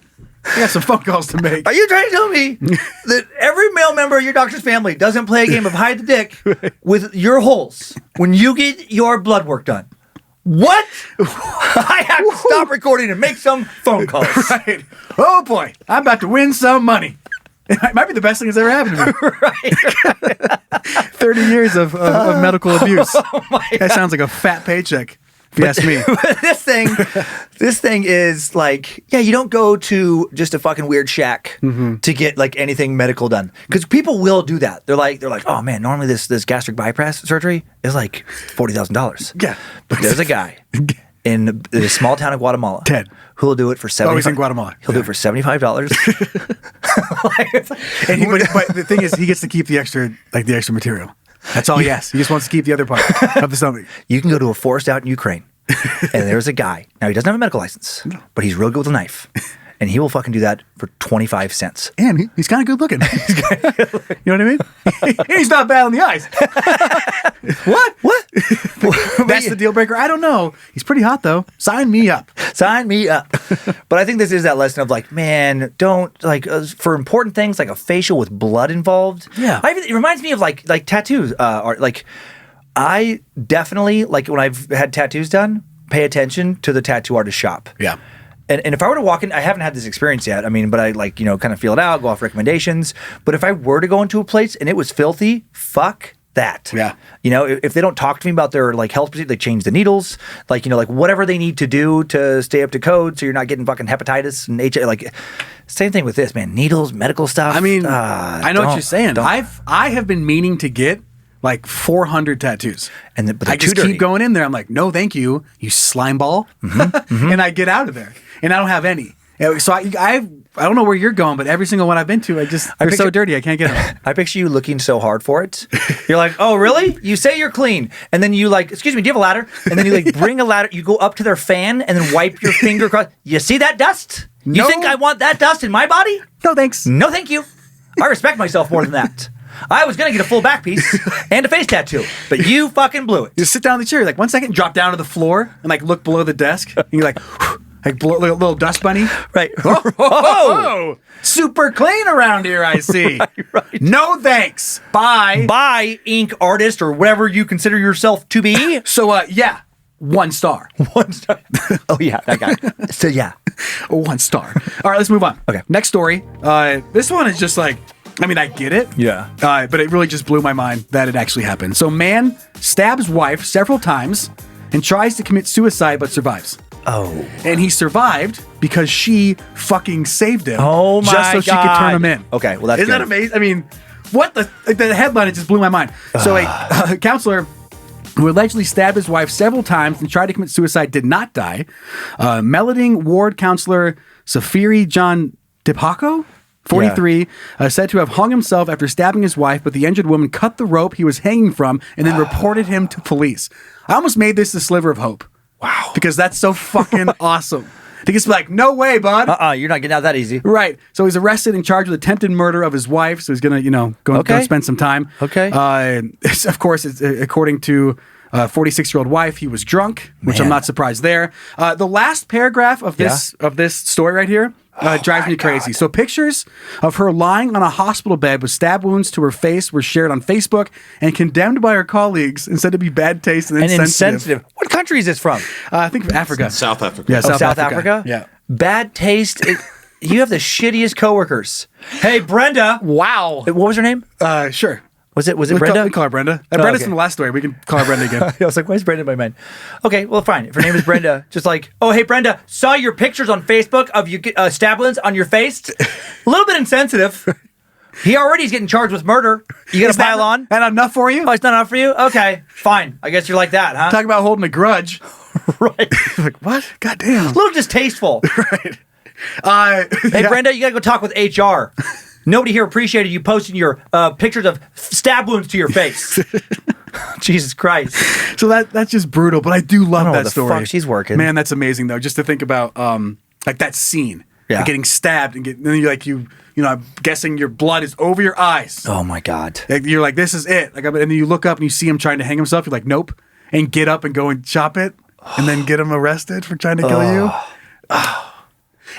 I got some phone calls to make. Are you trying to tell me that every male member of your doctor's family doesn't play a game of hide the dick with your holes when you get your blood work done? What? I have to stop recording and make some phone calls. Right. Oh boy, I'm about to win some money. It might be the best thing that's ever happened to me. Right. 30 years of medical abuse. Oh my God. That sounds like a fat paycheck, if you ask me. This thing is like, you don't go to just a fucking weird shack to get like anything medical done. Because people will do that. They're like, oh man, normally this gastric bypass surgery is like $40,000. Yeah. But there's a guy in the small town of Guatemala, Ted, who will do it for $75. Oh, he's in Guatemala. He'll do it for $75. But the thing is, he gets to keep the extra material. That's all he has. He just wants to keep the other part of the stomach. You can go to a forest out in Ukraine, and there's a guy. Now, he doesn't have a medical license, but he's real good with a knife. And he will fucking do that for 25 cents. And he's kind of good looking. You know what I mean? He's not bad on the eyes. What? That's the deal breaker? I don't know. He's pretty hot, though. Sign me up. Sign me up. But I think this is that lesson of like, man, don't, like, for important things like a facial with blood involved. Yeah. It reminds me of like tattoos. Or like, I definitely, like when I've had tattoos done, pay attention to the tattoo artist shop. Yeah. And if I were to walk in, I haven't had this experience yet. I mean, but I kind of feel it out, go off recommendations. But if I were to go into a place and it was filthy, fuck that. Yeah. You know, if they don't talk to me about their like health procedure, they change the needles, like, you know, like whatever they need to do to stay up to code so you're not getting fucking hepatitis and HIV. Like, same thing with this, man. Needles, medical stuff. I mean, I know what you're saying. I have been meaning to get like 400 tattoos. But I just keep going in there. I'm like, no, thank you, you slime ball. And I get out of there. And I don't have any. So I don't know where you're going, but every single one I've been to, they're so dirty, I can't get them. I picture you looking so hard for it. You're like, oh, really? You say you're clean. And then you like, excuse me, do you have a ladder? And then you like bring a ladder, you go up to their fan and then wipe your finger across. You see that dust? You No. think I want that dust in my body? No, thanks. No, thank you. I respect myself more than that. I was going to get a full back piece and a face tattoo, but you fucking blew it. You sit down in the chair, you're like 1 second, drop down to the floor and like look below the desk. And you're like, like a little dust bunny. Right. Oh, super clean around here, I see. Right. No thanks. Bye. Bye, ink artist or whatever you consider yourself to be. So, yeah, 1 star. 1 star. Oh, yeah, that guy. So, yeah. 1 star. All right, let's move on. Okay. Next story. This one is just like, I mean, I get it. Yeah. But it really just blew my mind that it actually happened. So, man stabs wife several times and tries to commit suicide but survives. Oh. And he survived because she fucking saved him. Oh my just so she could turn him in. Okay, well, that's Isn't that good. amazing? I mean, what the headline, it just blew my mind. So a counselor who allegedly stabbed his wife several times and tried to commit suicide did not die. Melding ward counselor Safiri John Dipako, 43, said to have hung himself after stabbing his wife, but the injured woman cut the rope he was hanging from and then reported him to police. I almost made this a sliver of hope. Wow. Because that's so fucking awesome. To just be like, no way, bud. You're not getting out that easy. Right. So he's arrested and charged with attempted murder of his wife. So he's going to, go spend some time. Okay. Of course, it's, according to 46-year-old wife, he was drunk, which I'm not surprised there. The last paragraph of this story right here drives me crazy. So pictures of her lying on a hospital bed with stab wounds to her face were shared on Facebook and condemned by her colleagues and said to be bad taste and insensitive. What country is this from? I think Africa. South Africa. Yeah, South Africa? Yeah. Bad taste. You have the shittiest coworkers. Hey, Brenda. Wow. What was her name? Sure. Was it We Brenda? call her Brenda. Brenda's from the last story. We can call her Brenda again. I was like, why is Brenda in my mind? Okay, well, fine. If her name is Brenda, just like, oh, hey, Brenda, saw your pictures on Facebook of you stab wounds on your face. A little bit insensitive. He already is getting charged with murder. You going to pile on? And enough for you? Oh, it's not enough for you? Okay, fine. I guess you're like that, huh? Talk about holding a grudge. Right. Like, what? God damn. A little distasteful. Right. Hey, Brenda, you got to go talk with HR. Nobody here appreciated you posting your pictures of stab wounds to your face. Jesus Christ. So that's just brutal, but I do love that the story. fuck she's working. Man, that's amazing though. Just to think about like that scene. Yeah. Like getting stabbed and then you're like I'm guessing your blood is over your eyes. Oh my God. Like, you're like, this is it. Like, and then you look up and you see him trying to hang himself. You're like, nope. And get up and go and chop it and then get him arrested for trying to kill you.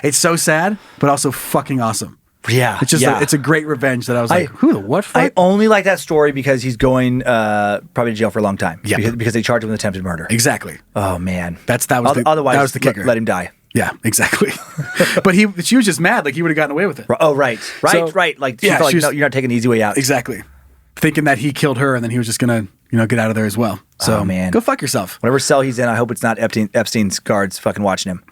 It's so sad, but also fucking awesome. Yeah. It's just it's a great revenge that I was like, who the what fuck? I only like that story because he's going probably to jail for a long time. Yeah. Because they charged him with attempted murder. Exactly. Oh man. Otherwise, that was the kicker. Let him die. Yeah, exactly. But she was just mad, like he would have gotten away with it. Oh right. So- Like she Yeah, felt she like, was- no, you're not taking the easy way out. Exactly. Thinking that he killed her and then he was just gonna, get out of there as well. So Oh, man. go fuck yourself. Whatever cell he's in, I hope it's not Epstein's guards fucking watching him.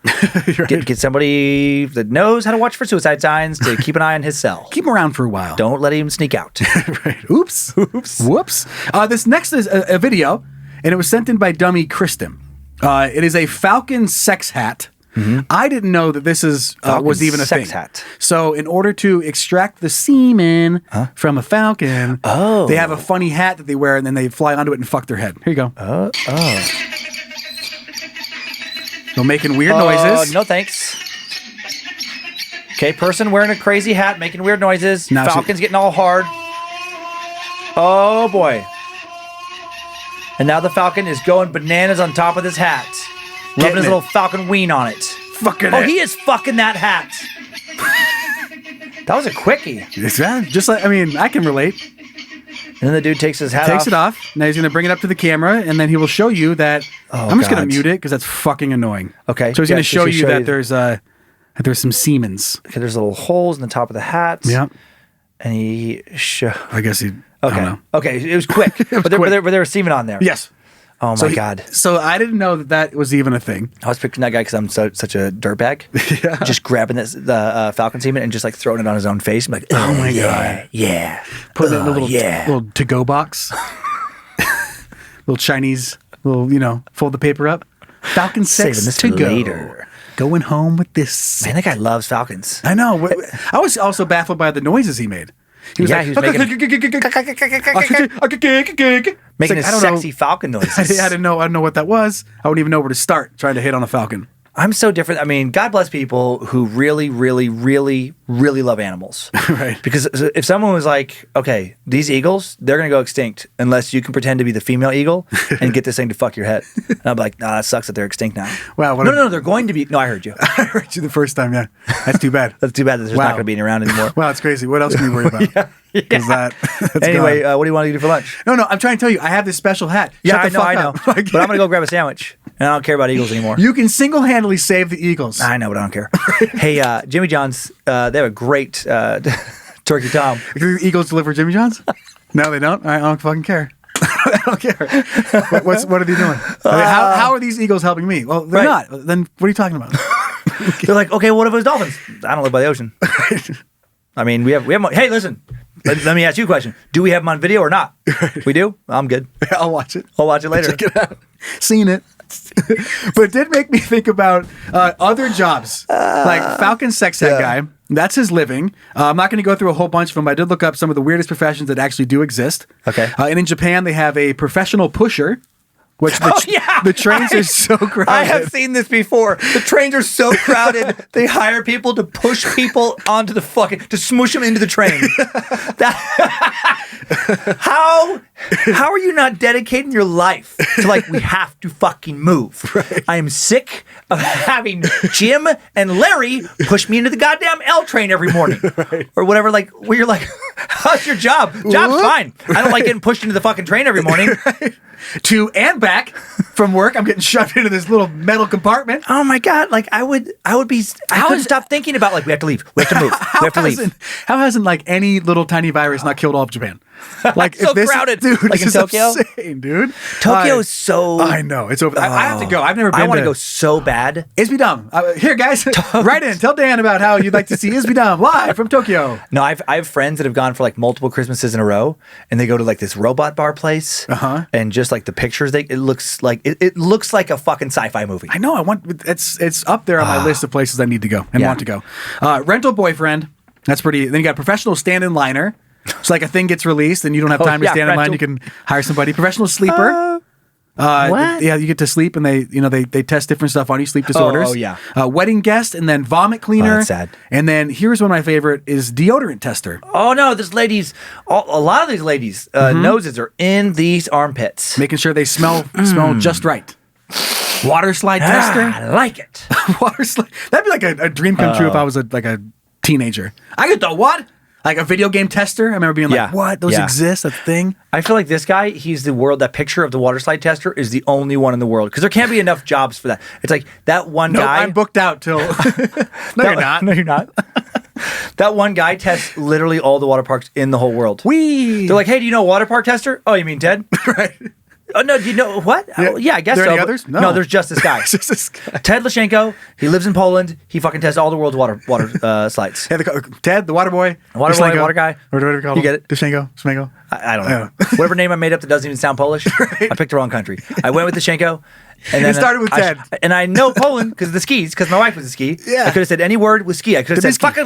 Right. Get somebody that knows how to watch for suicide signs to keep an eye on his cell. Keep him around for a while. Don't let him sneak out. Right. Oops. Whoops. This next is a video, and it was sent in by dummy Kristen. It is a falcon sex hat. I didn't know that this was even a sex thing. hat. So in order to extract the semen from a falcon, they have a funny hat that they wear, and then they fly onto it and fuck their head. Here you go. So making weird noises. No thanks. Okay, person wearing a crazy hat, making weird noises. Now Falcon's getting all hard. Oh boy. And now the falcon is going bananas on top of this hat. Rubbing Getting his it. little falcon ween on it. Fucking Oh, it. he is fucking that hat. That was a quickie. Yeah, just like, I can relate. And then the dude takes his hat Takes it off. Now he's going to bring it up to the camera, and then he will show you that. I'm just going God. to mute it because that's fucking annoying. Okay. So he's going to Yeah, show just to you show that you- there's some Siemens. Okay, there's little holes in the top of the hat. Yeah. And he I guess he. Okay. Okay. It was quick. But there was semen on there. Yes. Oh my God. So I didn't know that was even a thing. I was picturing that guy because I'm such a dirtbag. Just grabbing the falcon semen and just like throwing it on his own face. I'm like, oh my God. Yeah. Put it in a little to-go box. Little Chinese, fold the paper up. Falcon sex Saving this to for go. later. Going home with this. Man, that guy loves falcons. I know. I was also baffled by the noises he made. He was Making a sexy falcon noise. I didn't know what that was. I wouldn't even know where to start trying to hit on a falcon. I'm so different. I mean, God bless people who really, really, really, really love animals. Right. Because if someone was like, okay, these eagles, they're going to go extinct unless you can pretend to be the female eagle and get this thing to fuck your head. And I'd be like, nah, that sucks that they're extinct now. Wow. No, they're going to be. No, I heard you. I heard you the first time, yeah. That's too bad. That's too bad that there's not going to be any around anymore. Wow, it's crazy. What else can we worry about? That's anyway, what do you want to do for lunch? No, I'm trying to tell you, I have this special hat. Yeah, Shut the fuck I know. up. But I'm going to go grab a sandwich. And I don't care about eagles anymore. You can single-handedly save the Eagles. I know, but I don't care. Hey, Jimmy John's, they have a great turkey tom. Do the Eagles deliver Jimmy John's? No, they don't. I don't fucking care. I don't care. What are they doing? How are these Eagles helping me? Well, they're not. Then what are you talking about? They're like, okay, what if it was dolphins? I don't live by the ocean. I mean, we have. Hey, listen. Let me ask you a question. Do we have them on video or not? We do? I'm good. I'll watch it. I'll watch it later. Check it out. Seen it. But it did make me think about other jobs. Like Falcon sex ed guy. That's his living. I'm not going to go through a whole bunch of them. I did look up some of the weirdest professions that actually do exist. Okay. And in Japan, they have a professional pusher. Which the trains are so crowded. I have seen this before. The trains are so crowded. They hire people to push people onto the to smoosh them into the train. How are you not dedicating your life to we have to fucking move? Right. I am sick of having Jim and Larry push me into the goddamn L train every morning. Right. Or whatever, where you're like, how's your job? Job's fine. I don't like getting pushed into the fucking train every morning. Right. To and back from work, I'm getting shoved into this little metal compartment. Oh my God! I couldn't stop thinking about we have to leave. We have to move. We have to leave. How hasn't any little tiny virus not killed all of Japan? So crowded, dude. in Tokyo, insane, dude. Tokyo is so. I know it's over. I have to go. I've never been. I want to go so bad. Isbidam. Here, guys, write in. Tell Dan about how you'd like to see Isbidam live from Tokyo. No, I have friends that have gone for multiple Christmases in a row, and they go to this robot bar place, and just the pictures. It looks like it looks like a fucking sci-fi movie. I know. It's up there on my list of places I need to go and want to go. Rental boyfriend. That's pretty. Then you got professional stand-in liner. So a thing gets released and you don't have time to stand in line. You can hire somebody. Professional sleeper. What? Yeah, you get to sleep and they test different stuff on you, sleep disorders. Oh yeah. Wedding guest and then vomit cleaner. That's sad. And then here's one of my favorite is deodorant tester. Oh no, a lot of these ladies' noses are in these armpits. Making sure they smell just right. Water slide tester. I like it. Water slide. That'd be a dream come true if I was a teenager. I get the what? A video game tester. I remember being what? Those exist? That's a thing? I feel like this guy, that picture of the water slide tester is the only one in the world. Because there can't be enough jobs for that. It's that one guy. I'm booked out till. No, you're not. No, you're not. That one guy tests literally all the water parks in the whole world. They're like, hey, do you know a water park tester? Oh, you mean Ted? Right. Oh, no, do you know what? Yeah, I guess there so. Any others? No, there's just this guy. Just this guy. Ted Lashenko. He lives in Poland. He fucking tests all the world's water slides. Yeah, Ted, the water boy. Water boy, water guy. Or whatever you call him. You get it? Smengo. I don't know. Whatever name I made up that doesn't even sound Polish. Right. I picked the wrong country. I went with Lashenko. And then it started with Ted. And I know Poland because of the skis, because my wife was a ski. Yeah. I could have said any word with ski. I could have said fucking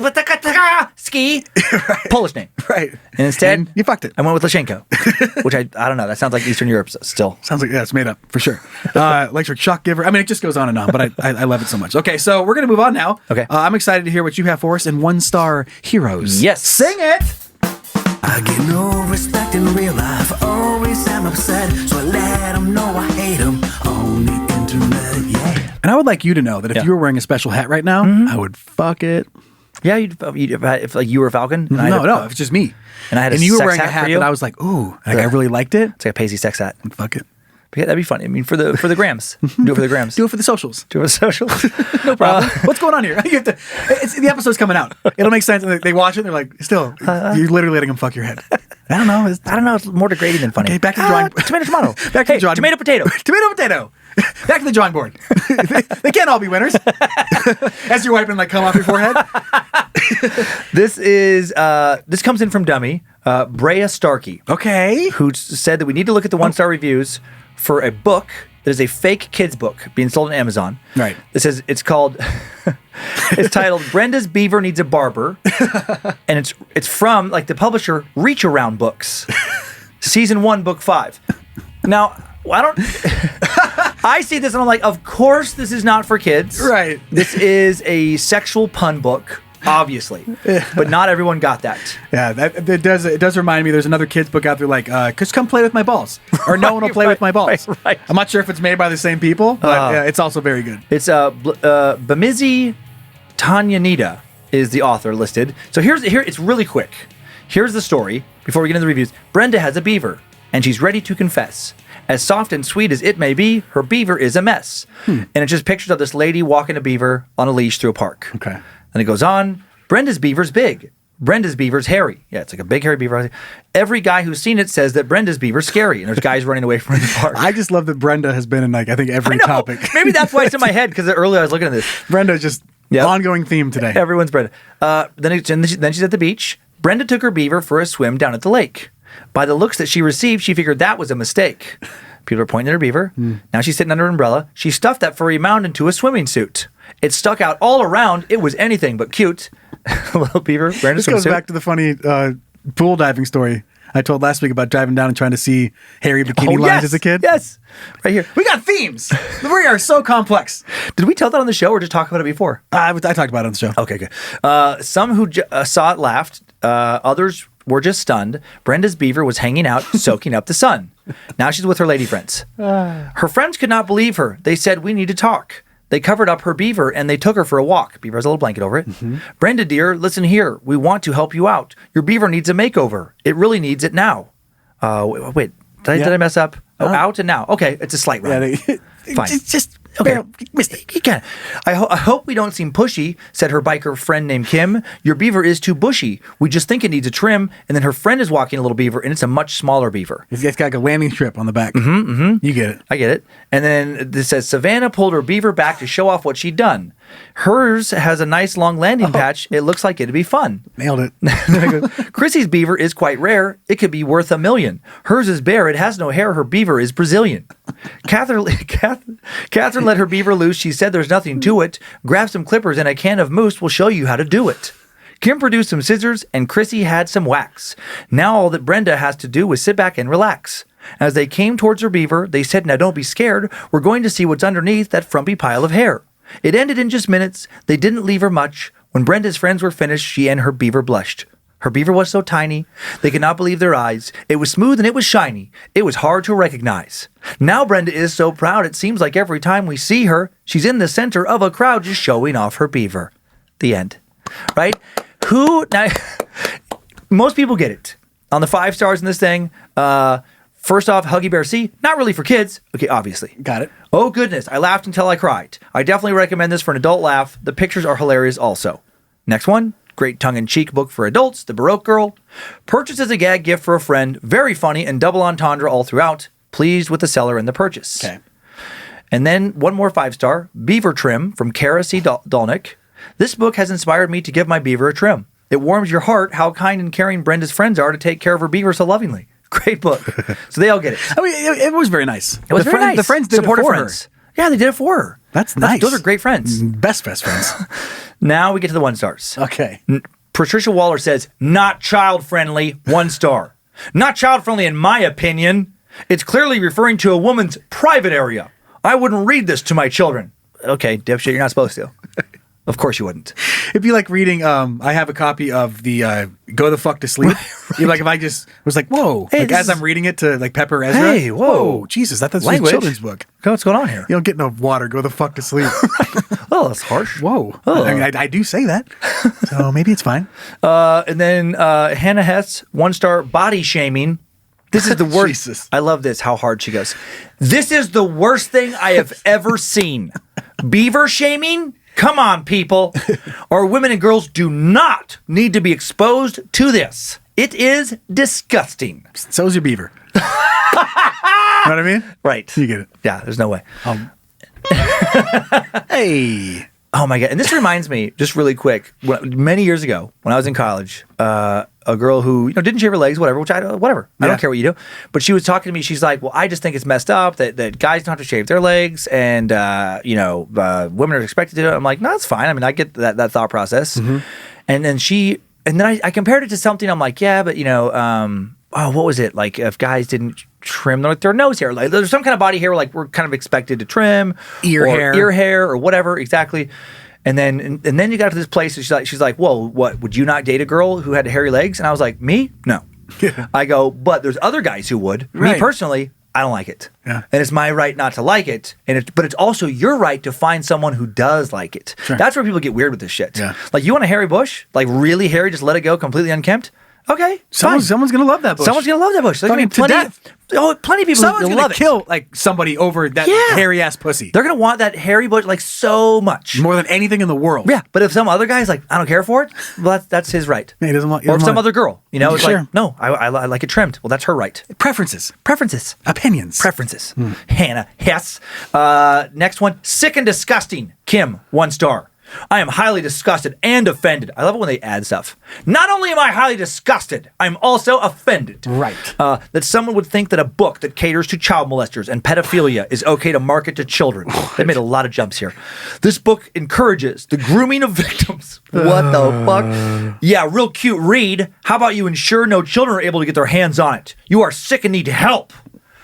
ski. Right. Polish name. Right. And instead, you fucked it. I went with Lashenko, which I don't know. That sounds like Eastern Europe still. Sounds like, it's made up for sure. Electric shock giver. I mean, it just goes on and on, but I love it so much. Okay, so we're going to move on now. Okay. I'm excited to hear what you have for us in 1-star heroes. Yes. Sing it. I get no respect in real life, always am upset, so I let them know I hate them on the internet, yeah. And I would like you to know that if you were wearing a special hat right now, I would fuck it. Yeah, if you were a falcon. And No, if it's just me. And I had you were sex wearing a hat hat for you? that I was like, ooh, I really liked it. It's like a pasty sex hat. Fuck it. Yeah, that'd be funny. I mean, for the grams. Do it for the grams. Do it for the socials. Do it for the socials. No problem. What's going on here? You have to, the episode's coming out. It'll make sense. And they watch it and they're like, still, you're literally letting them fuck your head. I don't know. I don't know. It's more degrading than funny. Okay, back to the drawing board. Tomato. Back to the drawing tomato, potato. Tomato. Back to the drawing board. They can't all be winners. As you're wiping cum off your forehead. This comes in from Dummy, Brea Starkey. Okay. Who said that we need to look at the 1-star reviews for a book that is a fake kids book being sold on Amazon. Right. It says it's titled Brenda's Beaver Needs a Barber. And it's from like the publisher Reach Around Books. Season 1, Book 5. Now, I see this and I'm like, of course this is not for kids. Right. This is a sexual pun book, obviously. But not everyone got that. Yeah, it does remind me there's another kid's book out there like, just come play with my balls. Or no one will play with my balls. Right. I'm not sure if it's made by the same people, but yeah, it's also very good. It's Bamizi Tanyanida is the author listed. So here it's really quick. Here's the story before we get into the reviews. Brenda has a beaver, and she's ready to confess. As soft and sweet as it may be, her beaver is a mess. And it's just pictures of this lady walking a beaver on a leash through a park. Okay. And it goes on, Brenda's beaver's big. Brenda's beaver's hairy. Yeah, it's like a big hairy beaver. Every guy who's seen it says that Brenda's beaver's scary, and there's guys running away from the park. I just love that Brenda has been in like, I think every I know. topic. Maybe that's why it's in my head, because earlier I was looking at this. Brenda's just ongoing theme today. Everyone's Brenda. Then she's at the beach. Brenda took her beaver for a swim down at the lake. By the looks that she received, she figured that was a mistake. People are pointing at her beaver. Now she's sitting under an umbrella. She stuffed that furry mound into a swimming suit. It stuck out all around. It was anything but cute. Little beaver. This goes back to the funny pool diving story I told last week about driving down and trying to see hairy bikini lines as a kid. Yes. Right here. We got themes. We are so complex. Did we tell that on the show or just talk about it before? I talked about it on the show. Okay, good. Some who saw it laughed. Others were just stunned. Brenda's beaver was hanging out, soaking up the sun. Now she's with her lady friends. Her friends could not believe her. They said, we need to talk. They covered up her beaver and they took her for a walk. Beaver has a little blanket over it. Brenda, dear, listen here. We want to help you out. Your beaver needs a makeover. It really needs it now. Wait. Did I mess up? Oh, out and now. Okay, it's a slight rhyme. Fine. Just okay. You can. I hope we don't seem pushy, said her biker friend named Kim. Your beaver is too bushy. We just think it needs a trim. And then her friend is walking a little beaver, and it's a much smaller beaver. It's got like a landing strip on the back. You get it. I get it. And then this says, Savannah pulled her beaver back to show off what she'd done. Hers has a nice long landing patch. It looks like it'd be fun. Nailed it. Chrissy's beaver is quite rare. It could be worth $1 million. Hers is bare. It has no hair. Her beaver is Brazilian. Catherine let her beaver loose. She said there's nothing to it. Grab some clippers and a can of mousse will show you how to do it. Kim produced some scissors and Chrissy had some wax. Now all that Brenda has to do is sit back and relax. As they came towards her beaver, they said, now don't be scared. We're going to see what's underneath that frumpy pile of hair. It ended in just minutes. They didn't leave her much. When Brenda's friends were finished, she and her beaver blushed. Her beaver was so tiny, they could not believe their eyes. It was smooth and it was shiny. It was hard to recognize. Now Brenda is so proud, it seems like every time we see her, she's in the center of a crowd just showing off her beaver. The end. Right? Now, most people get it. On the 5 stars in this thing, first off, Huggy Bear C, not really for kids. Okay, obviously. Got it. Oh, goodness. I laughed until I cried. I definitely recommend this for an adult laugh. The pictures are hilarious also. Next one. Great tongue-in-cheek book for adults, The Baroque Girl. Purchased as a gag gift for a friend. Very funny and double entendre all throughout. Pleased with the seller and the purchase. Okay. And then one more 5-star. Beaver Trim from Kara C. Dolnick. This book has inspired me to give my beaver a trim. It warms your heart how kind and caring Brenda's friends are to take care of her beaver so lovingly. Great book. So they all get it. I mean, it was very nice. It was very nice. The friends did Supportive it for friends. her. Yeah, they did it for her. That's nice. Those are great friends. Best friends. Now we get to the 1 stars. Okay. Patricia Waller says, not child-friendly, 1 star. Not child-friendly in my opinion. It's clearly referring to a woman's private area. I wouldn't read this to my children. Okay, dipshit, you're not supposed to. Of course you wouldn't. It'd be like reading, I have a copy of the Go the Fuck to Sleep. Right. Like if I just was like, whoa, hey, like as I'm reading it to like Pepper Ezra. Hey, whoa. Jesus, that's a Language. children's book. What's going on here? You don't get no water, go the fuck to sleep. Oh, that's harsh. Whoa. Oh. I mean, I do say that. So maybe it's fine. And then Hannah Hess, 1 star, body shaming. This is the worst. Jesus. I love this, how hard she goes. This is the worst thing I have ever seen. Beaver shaming? Come on, people. Our women and girls do not need to be exposed to this. It is disgusting. So is your beaver. You know what I mean? Right. You get it. Yeah, there's no way. Hey. Oh my God. And this reminds me, just really quick, many years ago when I was in college, a girl who, didn't shave her legs, whatever, whatever. I don't care what you do. But she was talking to me. She's like, well, I just think it's messed up that guys don't have to shave their legs and, women are expected to do it. I'm like, no, that's fine. I mean, I get that thought process. Mm-hmm. And then I compared it to something. I'm like, yeah, but what was it? Like if guys didn't trim their nose hair, like there's some kind of body hair, like we're kind of expected to trim ear hair or whatever. Exactly. And then you got to this place and she's like, whoa, what, would you not date a girl who had hairy legs? And I was like, me? No. I go, but there's other guys who would. Right. Me personally, I don't like it. Yeah. And it's my right not to like it. But it's also your right to find someone who does like it. Sure. That's where people get weird with this shit. Yeah. Like you want a hairy bush? Like really hairy, just let it go completely unkempt? Okay, someone's gonna love that bush. Someone's gonna love that bush. There's gonna be plenty of people someone's who gonna love kill like somebody over that hairy ass pussy. They're gonna want that hairy bush like so much more than anything in the world. Yeah, but if some other guy's like, I don't care for it, well, that's his right. Yeah, he doesn't want. Or if some other girl, it's sure. like, no, I like it trimmed. Well, that's her right. Preferences, opinions, preferences. Hannah Hess. Next one, sick and disgusting. Kim, 1 star. I am highly disgusted and offended. I love it when they add stuff. Not only am I highly disgusted, I'm also offended. Right. That someone would think that a book that caters to child molesters and pedophilia is okay to market to children. They made a lot of jumps here. This book encourages the grooming of victims. What the fuck? Yeah, real cute read. How about you ensure no children are able to get their hands on it? You are sick and need help.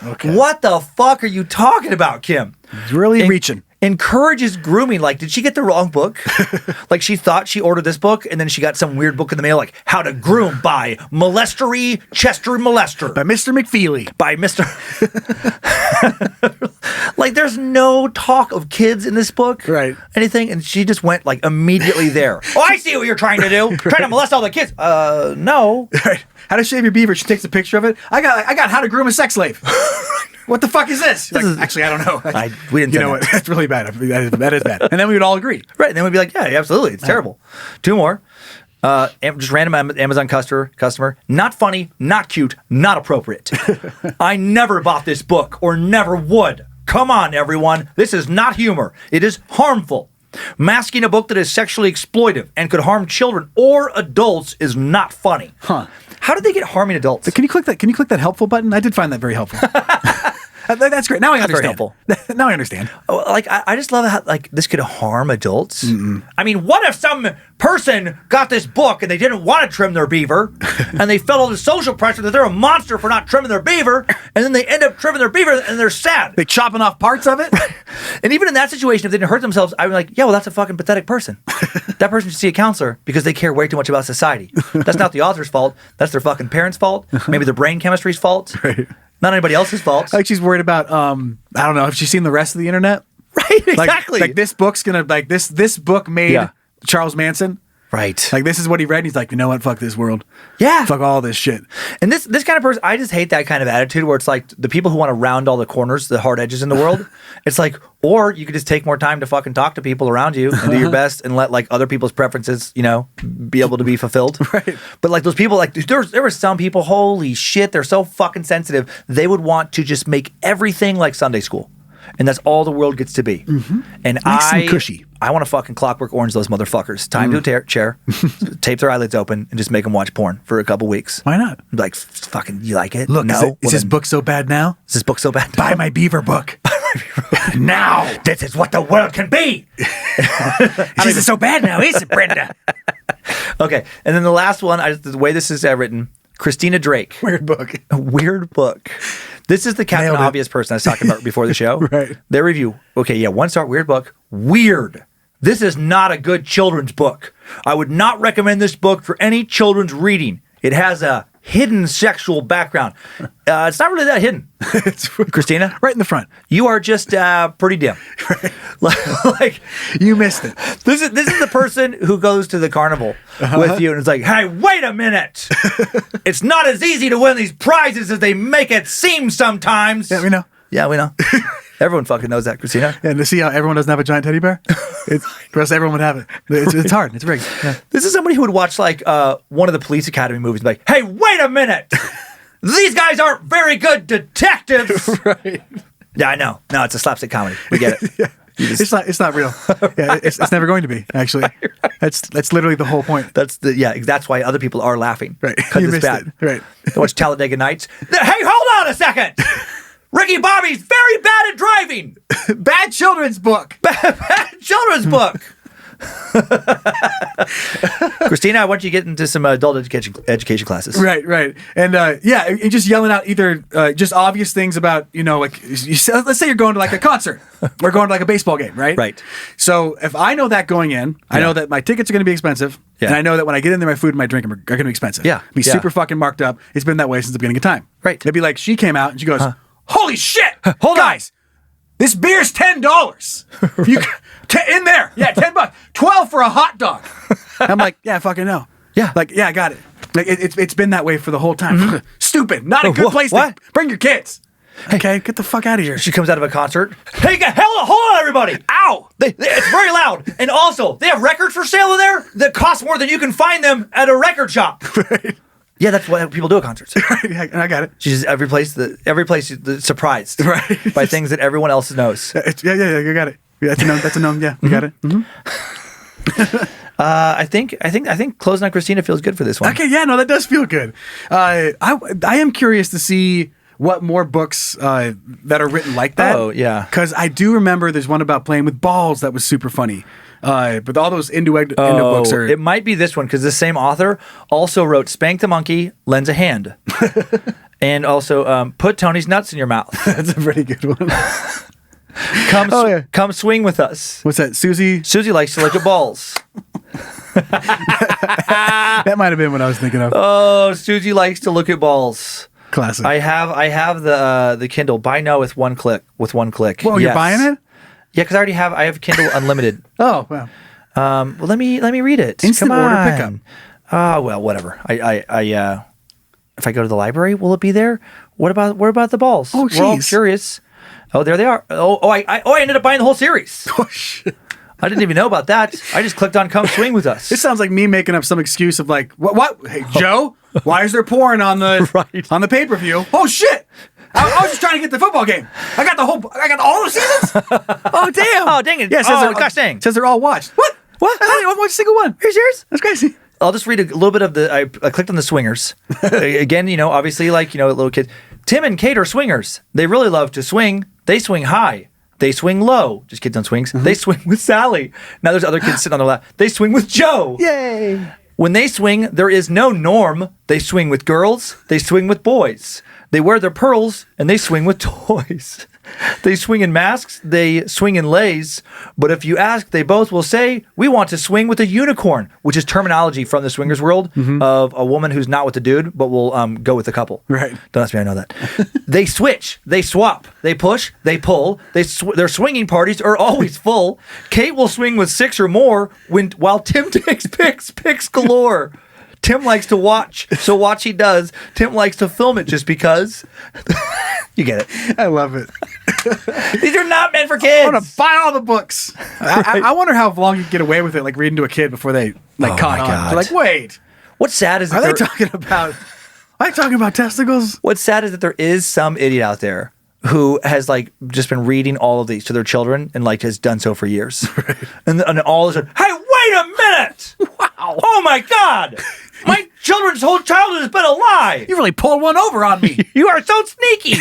Okay. What the fuck are you talking about, Kim? He's really reaching. Encourages grooming. Like, did she get the wrong book? Like, she thought she ordered this book, and then she got some weird book in the mail, like How to Groom by Molestery Chester Molester. By Mr. McFeely. By Mr. Like, there's no talk of kids in this book. Right. Anything. And she just went, like, immediately there. Oh, I see what you're trying to do. Trying to molest all the kids. No. Right. How to shave your beaver. She takes a picture of it. I got How to Groom a Sex Slave. What the fuck is this? Actually, I don't know. We didn't. You know what? That's really bad. That is bad. And then we would all agree. Right. And then we'd be like, yeah, absolutely. It's terrible. 2 more. Just random Amazon customer. Not funny, not cute, not appropriate. I never bought this book or never would. Come on, everyone. This is not humor. It is harmful. Masking a book that is sexually exploitive and could harm children or adults is not funny. Huh. How did they get harming adults? Can you click that helpful button? I did find that very helpful. That's great. Now I understand. Now I understand. Oh, like I just love how like this could harm adults. Mm-mm. I mean, what if some person got this book and they didn't want to trim their beaver, and they felt all the social pressure that they're a monster for not trimming their beaver, and then they end up trimming their beaver and they're sad. They chopping off parts of it. And even in that situation, if they didn't hurt themselves, I'd be like, yeah, well, that's a fucking pathetic person. That person should see a counselor because they care way too much about society. That's not the author's fault. That's their fucking parents' fault. Maybe their brain chemistry's fault. Right. Not anybody else's fault. Like she's worried about, I don't know, have she seen the rest of the internet? Right, exactly. Like this book's gonna, like this book made Charles Manson. Right. Like this is what he read and he's like, you know what, fuck this world. Yeah. Fuck all this shit. And this kind of person, I just hate that kind of attitude where it's like the people who want to round all the corners, the hard edges in the world. It's like, or you could just take more time to fucking talk to people around you and do your best and let like other people's preferences, be able to be fulfilled. Right. But like those people, like there were some people, holy shit, they're so fucking sensitive. They would want to just make everything like Sunday school. And that's all the world gets to be. Mm-hmm. And some cushy. I want to fucking Clockwork Orange those motherfuckers. Time to a chair, tape their eyelids open, and just make them watch porn for a couple weeks. Why not? Like, fucking, you like it? Look, is this book so bad now? Is this book so bad now? Buy my Beaver book. Now. This is what the world can be. Is it so bad now, is it, Brenda? Okay, and then the last one, the way this is written, Christina Drake. Weird book. A weird book. This is the Captain Obvious person I was talking about before the show. Right. Their review. Okay, yeah, 1 star, weird book. Weird. This is not a good children's book. I would not recommend this book for any children's reading. It has a hidden sexual background. It's not really that hidden. Christina? Right in the front. You are just pretty dim. Right. Like you missed it. This is the person who goes to the carnival with you and it's like, hey, wait a minute. It's not as easy to win these prizes as they make it seem sometimes. Yeah, we know. Yeah, we know. Everyone fucking knows that, Christina. Yeah, and to see how everyone doesn't have a giant teddy bear, for us, everyone would have it. It's hard. It's rigged. Yeah. This is somebody who would watch like one of the Police Academy movies and be like, hey, wait a minute. These guys aren't very good detectives. Right. Yeah, I know. No, it's a slapstick comedy. We get it. Yeah. It's not real. Yeah, it's never going to be, actually. That's literally the whole point. That's why other people are laughing. Right. Because it's bad. It. Right. They watch Talladega Nights. Hey, hold on a second. Ricky Bobby's very bad at driving. Bad children's book. Bad children's book. Christina, I want you to get into some adult education classes. Right. And and just yelling out either just obvious things about, like, let's say you're going to like a concert or going to like a baseball game, right? Right. So if I know that going in, I know that my tickets are going to be expensive, and I know that when I get in there, my food and my drink are going to be expensive. Yeah. Be super fucking marked up. It's been that way since the beginning of time. Right. It'd be like she came out and she goes, holy shit, hold guys, this beer's $10. You in there. Yeah, $10. 12 for a hot dog. I'm like, yeah, fucking no. Yeah. Like, yeah, I got it. Like, it's been that way for the whole time. Stupid. Not a good place to bring your kids. Okay, get the fuck out of here. She comes out of a concert. Hey, hold on, everybody. Ow. It's very loud. And also, they have records for sale in there that cost more than you can find them at a record shop. Right. Yeah, that's what people do at concerts. Right, I got it. She's every place surprised by things that everyone else knows. Yeah, you got it. Yeah, that's a known. Yeah, you got it. Mm-hmm. I think closing on Christina feels good for this one. Okay, yeah, no, that does feel good. I am curious to see what more books that are written like that. Oh, yeah. Because I do remember there's one about playing with balls that was super funny. But all those Indo books are... It might be this one, because the same author also wrote Spank the Monkey, Lends a Hand. And also Put Tony's Nuts in Your Mouth. That's a pretty good one. Come swing with us. What's that, Susie? Susie likes to look at balls. That might have been what I was thinking of. Oh, Susie likes to look at balls. Classic. I have the Kindle. Buy now with one click. Whoa, you're buying it? Yeah, because I have Kindle Unlimited. Oh, wow. Well, let me read it. Instant Come order on. pickup. Well, whatever. If I go to the library, will it be there? What about the balls? Oh, We're all jeez. curious. Oh, there they are. I ended up buying the whole series. Oh, shit. I didn't even know about that. I just clicked on Come Swing with Us. This sounds like me making up some excuse of like, what? Hey, Joe, why is there porn on the on the pay-per-view? Oh, shit. I was just trying to get the football game. I got all the seasons? Oh, damn. Oh, dang it. Yeah, Gosh dang. Says they're all watched. What? I haven't watched a single one. Here's yours. That's crazy. I'll just read a little bit of I clicked on the swingers. Again, obviously, little kids. Tim and Kate are swingers. They really love to swing. They swing high. They swing low. Just kids on swings. They swing with Sally. Now there's other kids sitting on their lap. They swing with Joe. Yay. When they swing, there is no norm. They swing with girls. They swing with boys. They wear their pearls and they swing with toys. They swing in masks. They swing in leis. But if you ask, they both will say, we want to swing with a unicorn, which is terminology from the swingers world of a woman who's not with the dude, but will go with the couple. Right. Don't ask me, I know that. They switch. They swap. They push. They pull. Their swinging parties are always full. Kate will swing with 6 or more while Tim takes pics galore. Tim likes to watch, so watch he does. Tim likes to film it just because. You get it. I love it. These are not meant for kids. I want to buy all the books. I wonder how long you get away with it, like reading to a kid before they caught on. God. They're like, wait, What's sad is that are they talking about testicles? What's sad is that there is some idiot out there who has just been reading all of these to their children and has done so for years. Right. And all of a sudden, hey, wait a minute! Wow! Oh my God! My children's whole childhood has been a lie. You really pulled one over on me. You are so sneaky.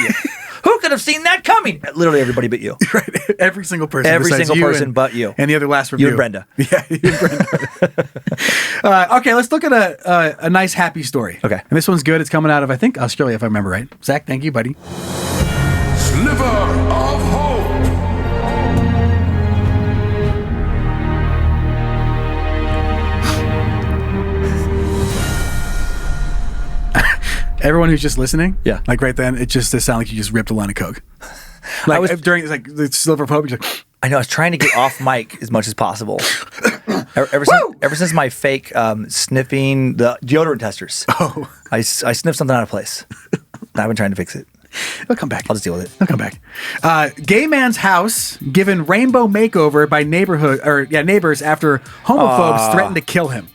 Who could have seen that coming? Literally everybody but you. Right. Every single person. Every besides single you person but you. And the other last review. You and Brenda. Yeah, you and Brenda. Okay, let's look at a nice happy story. Okay. And this one's good. It's coming out of, I think, Australia, if I remember right. Zach, thank you, buddy. Sliver of hope. Everyone who's just listening, Yeah. right then, it just sounds like you just ripped a line of coke. During the Sliver of Hope, you're like, I know. I was trying to get off mic as much as possible. Ever since my fake sniffing the deodorant testers, I sniffed something out of place. I've been trying to fix it. It'll come back. I'll just deal with it. It'll come back. Gay man's house given rainbow makeover by neighbors after homophobes threatened to kill him.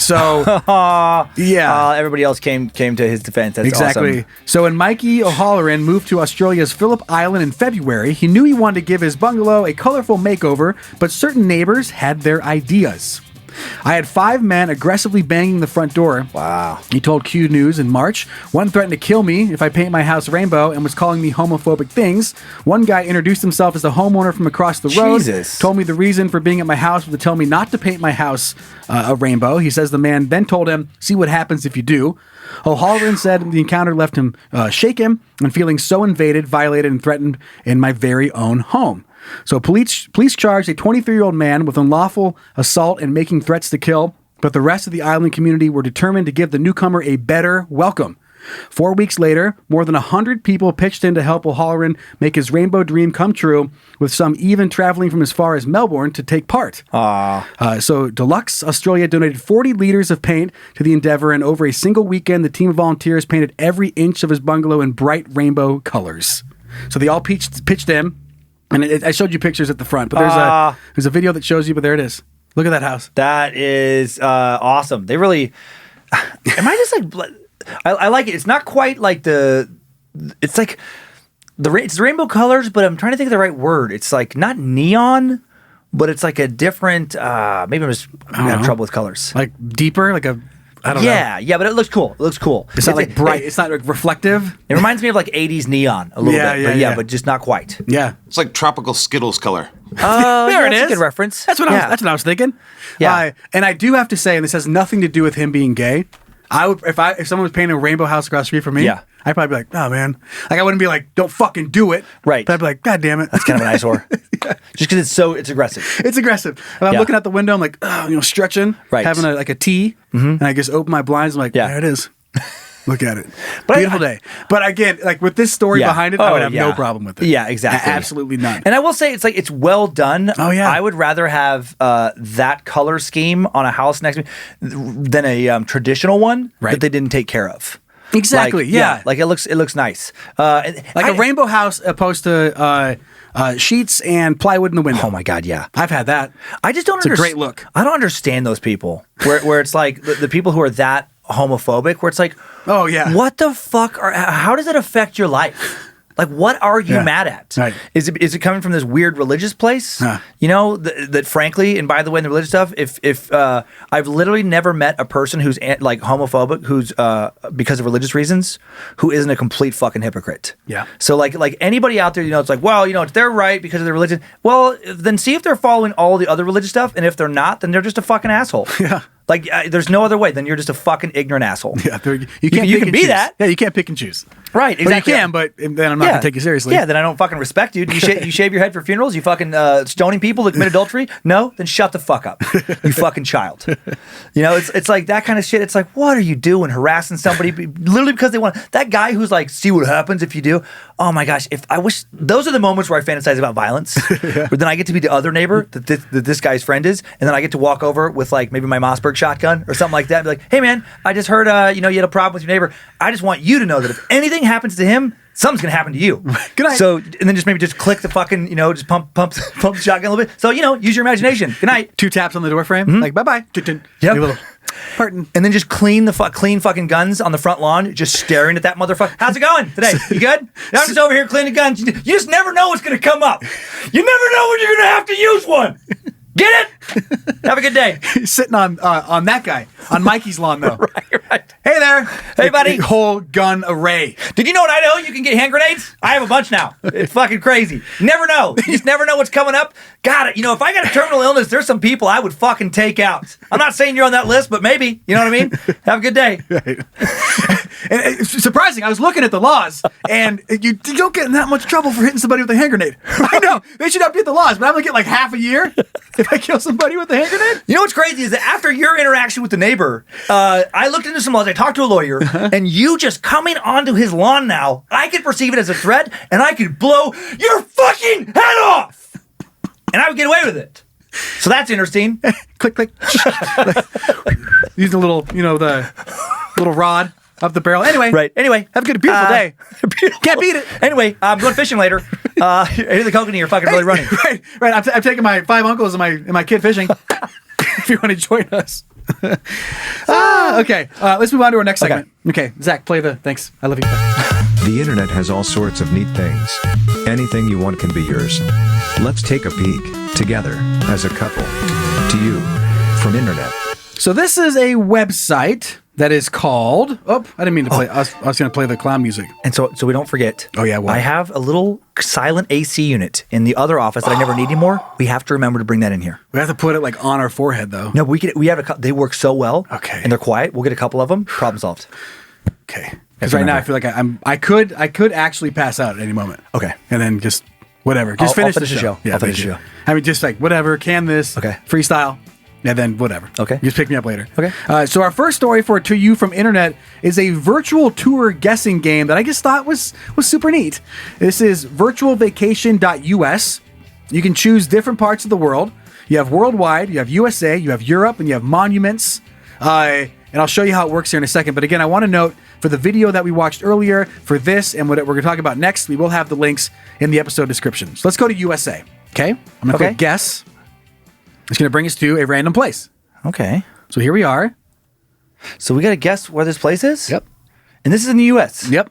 So, yeah. Everybody else came to his defense. That's Exactly. awesome. So when Mikey O'Halloran moved to Australia's Phillip Island in February, he knew he wanted to give his bungalow a colorful makeover, but certain neighbors had their ideas. I had 5 men aggressively banging the front door. Wow. He told Q News in March. One threatened to kill me if I paint my house rainbow and was calling me homophobic things. One guy introduced himself as the homeowner from across the road. Jesus. Told me the reason for being at my house was to tell me not to paint my house a rainbow. He says the man then told him, see what happens if you do. O'Halloran said the encounter left him shaken and feeling so invaded, violated, and threatened in my very own home. So police charged a 23-year-old man with unlawful assault and making threats to kill, but the rest of the island community were determined to give the newcomer a better welcome. 4 weeks later, more than 100 people pitched in to help O'Halloran make his rainbow dream come true, with some even traveling from as far as Melbourne to take part. So Deluxe Australia donated 40 liters of paint to the endeavor, and over a single weekend, the team of volunteers painted every inch of his bungalow in bright rainbow colors. So they all pitched in. And I showed you pictures at the front, but there's a video that shows you, but there it is. Look at that house. That is awesome. They really... Am I just like... I like it. It's not quite like it's like... It's rainbow colors, but I'm trying to think of the right word. It's like not neon, but it's like a different... maybe I'm having trouble with colors. Like deeper, like a... I don't know. Yeah, but it looks cool. It looks cool. It's not like bright. It's not like reflective. It reminds me of like 80s neon a little bit. But just not quite. Yeah. It's like tropical Skittles color. There it is. That's a good reference. That's what I was thinking. Yeah. And I do have to say, and this has nothing to do with him being gay. I would if someone was painting a rainbow house across the street from me. Yeah. I'd probably be like, oh man, like I wouldn't be like, don't fucking do it. Right. But I'd be like, God damn it. That's kind of an eyesore. Just because it's aggressive. It's aggressive. And I'm looking out the window. I'm like, stretching, having a tea, and I just open my blinds. I'm like, there it is. Look at it. Beautiful day. But again, like with this story behind it, I would have no problem with it. Yeah, exactly. Absolutely none. And I will say, it's well done. Oh yeah. I would rather have that color scheme on a house next to me than a traditional one that they didn't take care of. Exactly. Like, like it looks nice. Like a rainbow house opposed to sheets and plywood in the window. Oh my God, yeah. I've had that. I just don't understand. It's a great look. I don't understand those people where it's like the people who are that homophobic, where it's like, oh yeah, what the fuck how does it affect your life? Like, what are you mad at? Right. Is it coming from this weird religious place? You know, that frankly, and by the way, in the religious stuff, if I've literally never met a person who's like homophobic, who's because of religious reasons, who isn't a complete fucking hypocrite. Yeah. So like anybody out there, it's like, well, it's their right because of their religion. Well, then see if they're following all the other religious stuff, and if they're not, then they're just a fucking asshole. Yeah. Like, there's no other way. Then you're just a fucking ignorant asshole. Yeah, you can't. You can be that. Yeah, you can't pick and choose. Right, exactly. Well, you can, but then I'm not gonna take you seriously. Yeah, then I don't fucking respect you. You shave your head for funerals. You fucking stoning people that commit adultery. No, then shut the fuck up. You fucking child. It's like that kind of shit. It's like, what are you doing, harassing somebody literally because they want that guy who's like, see what happens if you do. Oh my gosh, if I wish those are the moments where I fantasize about violence. But then I get to be the other neighbor that this guy's friend is, and then I get to walk over with like maybe my Mossberg shotgun or something like that. And be like, hey man, I just heard you had a problem with your neighbor. I just want you to know that if anything happens to him, something's gonna happen to you. Good night. So and then just click the fucking just pump the shotgun a little bit. So use your imagination. Good night. 2 taps on the door frame. Like bye bye. Yep. Pardon. And then just clean fucking guns on the front lawn, just staring at that motherfucker. How's it going today? You good? I'm just over here cleaning guns. You just never know what's gonna come up. You never know when you're gonna have to use one. Get it? Have a good day. He's sitting on that guy on Mikey's lawn though. Right. Hey there. Hey buddy. A whole gun array. Did you know in Idaho you can get hand grenades? I have a bunch now. It's fucking crazy. Never know. You just never know what's coming up. Got it. If I got a terminal illness, there's some people I would fucking take out. I'm not saying you're on that list, but maybe. You know what I mean? Have a good day. Right. And it's surprising. I was looking at the laws, and you don't get in that much trouble for hitting somebody with a hand grenade. I know they should update the laws, but I'm gonna get like half a year if I kill somebody with a hand grenade. You know what's crazy is that after your interaction with the neighbor, I looked into some laws. I talked to a lawyer, and you just coming onto his lawn now, I could perceive it as a threat, and I could blow your fucking head off, and I would get away with it. So that's interesting. Click, click. Use the little, the little rod up the barrel. Anyway, have a beautiful day. Can't beat it. Anyway, I'm going fishing later. The Kokanee are fucking really running. Right. I'm taking my 5 uncles and my kid fishing. If you want to join us. Okay, let's move on to our next segment. Okay, Zach, play the thanks. I love you. The internet has all sorts of neat things. Anything you want can be yours. Let's take a peek, together, as a couple. To you, from internet. So this is a website that is called... Oh, I didn't mean to play. I was going to play the clown music. And so we don't forget. Oh, yeah, what? I have a little silent AC unit in the other office that I never need anymore. We have to remember to bring that in here. We have to put it like on our forehead, though. No, we have they work so well. Okay. And they're quiet. We'll get a couple of them. Problem solved. Okay. Because right now I feel like I could actually pass out at any moment. Okay. And then just whatever. Just I'll finish finish the show. I'll finish the show. I mean, just like whatever. Can this. Okay. Freestyle. And then whatever. Okay. Just pick me up later. Okay. So our first story for To You from Internet is a virtual tour guessing game that I just thought was super neat. This is virtualvacation.us. You can choose different parts of the world. You have worldwide, you have USA, you have Europe, and you have monuments. And I'll show you how it works here in a second. But again, I want to note for the video that we watched earlier, for this and what we're going to talk about next, we will have the links in the episode description. So let's go to USA. Okay? I'm going to click guess. It's going to bring us to a random place. Okay. So here we are. So we got to guess where this place is? Yep. And this is in the U.S.? Yep.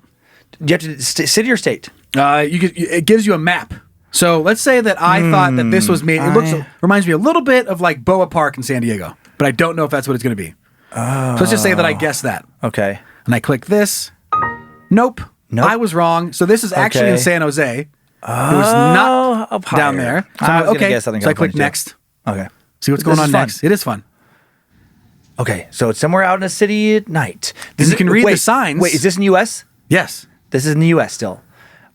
You have to city or state? It gives you a map. So let's say that I thought that this was made. It reminds me a little bit of like Boa Park in San Diego, but I don't know if that's what it's going to be. So let's just say that I guessed that. Okay. And I click this. Nope. I was wrong. So this is actually in San Jose. It was not up down higher. there. So I was gonna okay. guess Southern So I click California, too. next. Okay. See what's going on next. It is fun. Okay. So it's somewhere out in a city at night. You can read the signs. Wait, is this in the U.S.? Yes. This is in the U.S. still.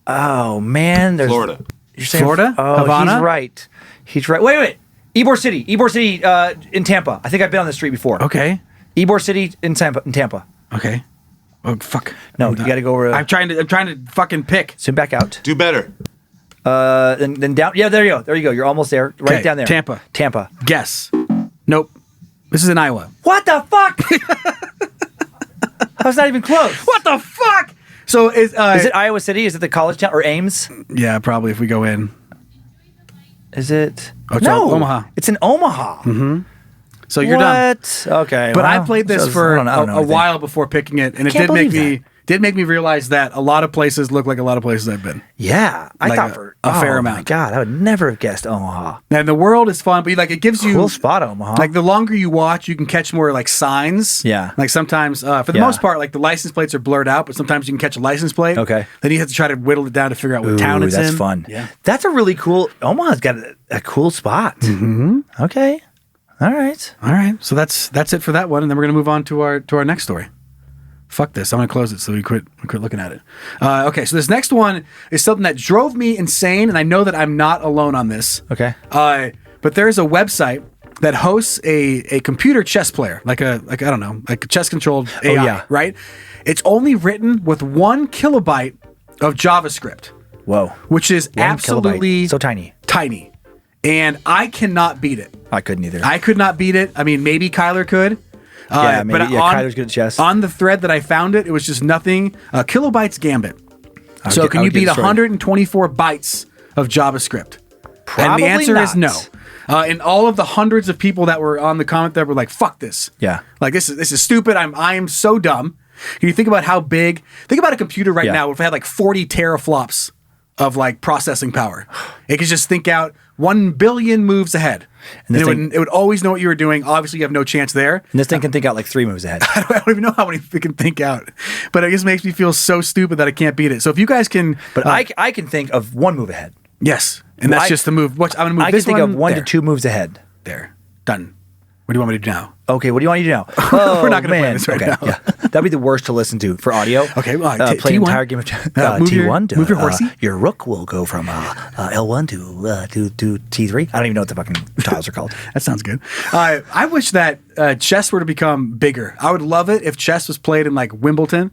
Oh, man. There's Florida. You're saying Florida? Oh, Havana? he's right. He's right. Wait. Ybor City, in Tampa. I think I've been on the street before. Okay. Ybor City in Tampa. Okay. Oh fuck. No, you got to go over. I'm trying to fucking pick. Zoom back out. Do better. Then down. Yeah, there you go. There you go. You're almost there. Right Okay, down there. Tampa. Guess. Nope. This is in Iowa. What the fuck? I was not even close. What the fuck? So is it Iowa City? Is it the college town or Ames? Yeah, probably if we go in. Is it? Oh, it's no, Omaha. It's in Omaha. Mm-hmm. So you're done. What? Okay. But well, I played this so for I don't know a while before picking it, and it can't did make me realize that a lot of places look like a lot of places I've been. Yeah, I Like thought a for fair oh my amount. God, I would never have guessed Omaha. And the world is fun, but it gives you Cool spot, Omaha. Like the longer you watch, you can catch more like signs. Yeah. Like sometimes, for the most part, like the license plates are blurred out, but sometimes you can catch a license plate. Okay. Then you have to try to whittle it down to figure out what town it's that's in. fun. Yeah. That's a really cool. Omaha's got a cool spot. Mm-hmm. Okay. All right. All right. So that's it for that one, and then we're gonna move on to our next story. Fuck this. I'm gonna close it so we quit looking at it. Okay. So this next one is something that drove me insane, and I know that I'm not alone on this. Okay. But there's a website that hosts a computer chess player, like a chess controlled AI, yeah. right? It's only written with 1 kilobyte of JavaScript. Whoa. Which is 1 absolutely kilobyte. So tiny. Tiny. And I cannot beat it. I couldn't either. I could not beat it. I mean, maybe Kyler could. Yeah, maybe. But Kyler's good at chess. On the thread that I found it was just nothing. Kilobytes Gambit. So can you beat 124 bytes of JavaScript? Probably and the answer not. is no. And all of the hundreds of people that were on the comment that were like, "Fuck this." Yeah. Like this is stupid. I am so dumb. Can you think about how big? Think about a computer right now. If it had like 40 teraflops of like processing power, it could just think out 1 billion moves ahead. And it would always know what you were doing. Obviously, you have no chance there. And this thing can think out like 3 moves ahead. I don't even know how many it can think out. But it just makes me feel so stupid that I can't beat it. So if you guys can... But I can think of 1 move ahead. Yes. And that's just the move. I'm going to move I this can think of 1 there. to 2 moves ahead. There. Done. What do you want me to do now? Okay, what do you want me to do now? Oh, We're not going to play man. this right Okay, now. yeah. That'd be the worst to listen to for audio. Okay, well, play an T1. entire game of Move T1 to move your horsey. your rook will go from L1 to T3. I don't even know what the fucking tiles are called. That sounds good. I wish that chess were to become bigger. I would love it if chess was played in like Wimbledon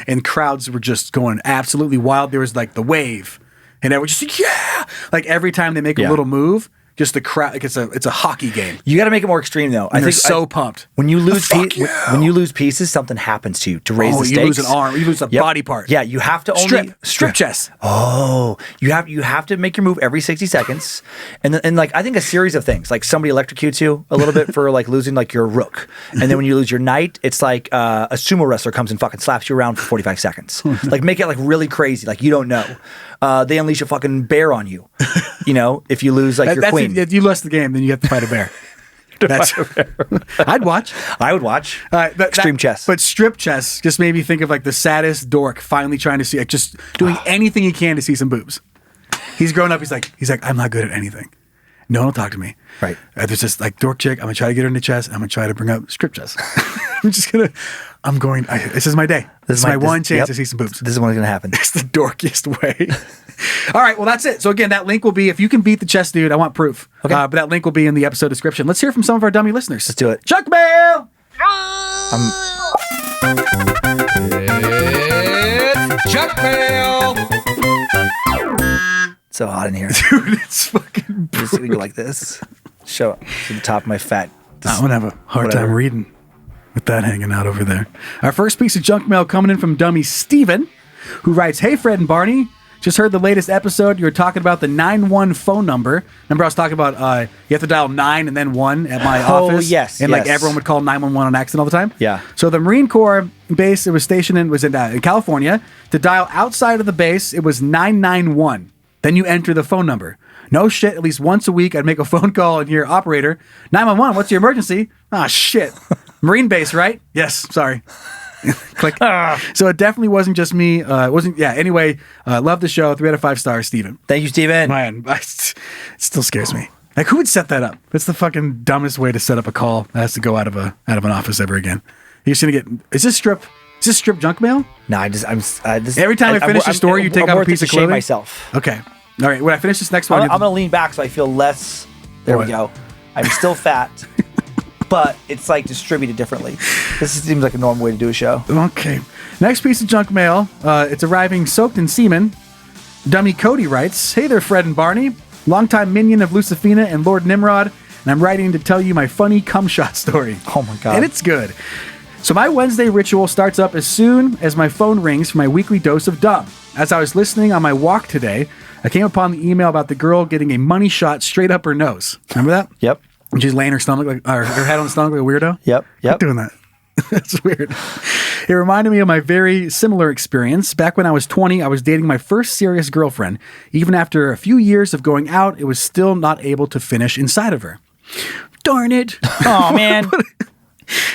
and crowds were just going absolutely wild. There was like the wave and everyone just like, yeah! Like every time they make a little move, just the crowd. Like it's a hockey game. You got to make it more extreme, though. I think so pumped. When you lose when you lose pieces, something happens to you to raise the stakes. You lose an arm. You lose a body part. Yeah, you have to only strip chess. Oh, you have to make your move every 60 seconds, and like I think a series of things. Like somebody electrocutes you a little bit for like losing like your rook, and then when you lose your knight, it's like a sumo wrestler comes and fucking slaps you around for 45 seconds. Like make it like really crazy. Like you don't know. They unleash a fucking bear on you. You know, if you lose like your queen. If you lost the game, then you have to fight a bear. I'd watch. I would watch. Extreme chess. But strip chess just made me think of like the saddest dork finally trying to see, like just doing anything he can to see some boobs. He's grown up. He's like, I'm not good at anything. No one will talk to me. Right. There's this like dork chick. I'm gonna try to get her into chess. I'm gonna try to bring up strip chess. This is my day. This is my one chance to see some boobs. This is what's gonna happen. It's the dorkiest way. All right, well, that's it. So again, that link will be, if you can beat the chess dude, I want proof. Okay. But that link will be in the episode description. Let's hear from some of our dummy listeners. Let's do it. Junk mail! It's junk mail. So hot in here. Dude, it's fucking Just gonna go like this. Show up to the top of my fat. I'm going to have a hard time reading with that hanging out over there. Our first piece of junk mail coming in from dummy Steven, who writes, "Hey, Fred and Barney. Just heard the latest episode. You were talking about the 9-1 phone number. Remember I was talking about you have to dial 9 and then 1 at my office? Yes. And like everyone would call 911 on accident all the time? Yeah. So the Marine Corps base it was stationed in was in California. To dial outside of the base, it was 991. Then you enter the phone number. No shit, at least once a week, I'd make a phone call and hear, operator, 911, what's your emergency? Ah, shit. Marine base, right? Yes, sorry. Click. So it definitely wasn't just me. Anyway, love the show. 3 out of 5 stars, Steven. Thank you, Steven. Man, it still scares me. Like, who would set that up? That's the fucking dumbest way to set up a call that has to go out of an office ever again. You're just gonna get. Is this strip junk mail? No, Every time I finish a story, you take out a piece of clothing. Shame myself. Okay. All right. When I finish this next one, I'm gonna lean back so I feel less. There we go. I'm still fat. But it's like distributed differently. This seems like a normal way to do a show. Okay. Next piece of junk mail. It's arriving soaked in semen. Dummy Cody writes, "Hey there, Fred and Barney. Longtime minion of Lucifina and Lord Nimrod. And I'm writing to tell you my funny cum shot story." Oh my God. And it's good. So my Wednesday ritual starts up as soon as my phone rings for my weekly dose of dumb. As I was listening on my walk today, I came upon the email about the girl getting a money shot straight up her nose. Remember that? Yep. And she's laying her head on the stomach like a weirdo. Yep. Keep doing that. That's weird. It reminded me of my very similar experience. Back when I was 20, I was dating my first serious girlfriend. Even after a few years of going out, it was still not able to finish inside of her. Darn it. Oh, man.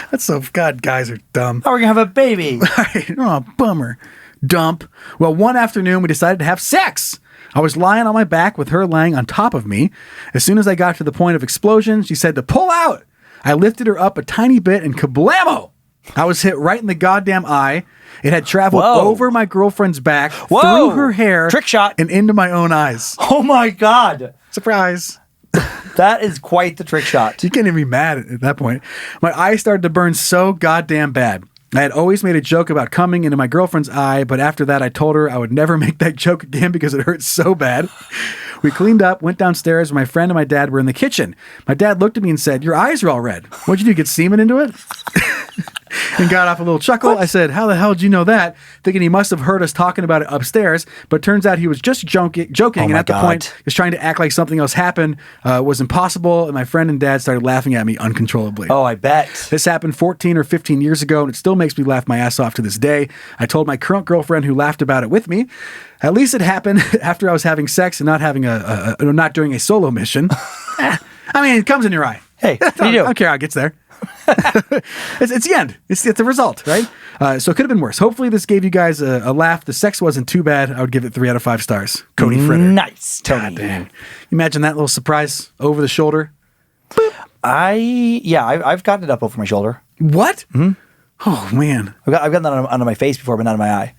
That's so, God, guys are dumb. Oh, we're going to have a baby. Oh, bummer. Dump. Well, one afternoon, we decided to have sex. I was lying on my back with her lying on top of me. As soon as I got to the point of explosion, she said to pull out. I lifted her up a tiny bit and kablamo! I was hit right in the goddamn eye. It had traveled over my girlfriend's back, through her hair, trick shot, and into my own eyes. Oh my God. Surprise. That is quite the trick shot. You can't even be mad at that point. My eye started to burn so goddamn bad. I had always made a joke about coming into my girlfriend's eye, but after that I told her I would never make that joke again because it hurt so bad. We cleaned up, went downstairs, my friend and my dad were in the kitchen. My dad looked at me and said, "Your eyes are all red. What'd you do, get semen into it?" And got off a little chuckle. What? I said, "How the hell did you know that?" Thinking he must have heard us talking about it upstairs, but turns out he was just joking, and at the point, was trying to act like something else happened, was impossible, and my friend and dad started laughing at me uncontrollably. Oh, I bet. This happened 14 or 15 years ago, and it still makes me laugh my ass off to this day. I told my current girlfriend, who laughed about it with me. At least it happened after I was having sex and not having not doing a solo mission. I mean, it comes in your eye. Hey, what do you do? I don't care how it gets there. It's the end. It's the result, right? So it could have been worse. Hopefully this gave you guys a laugh. The sex wasn't too bad. I would give it 3 out of 5 stars. Cody Fritter. Nice, Tony. God, imagine that little surprise over the shoulder. Boop. I've gotten it up over my shoulder. What? Mm-hmm. Oh man, I've gotten that under my face before, but not in my eye.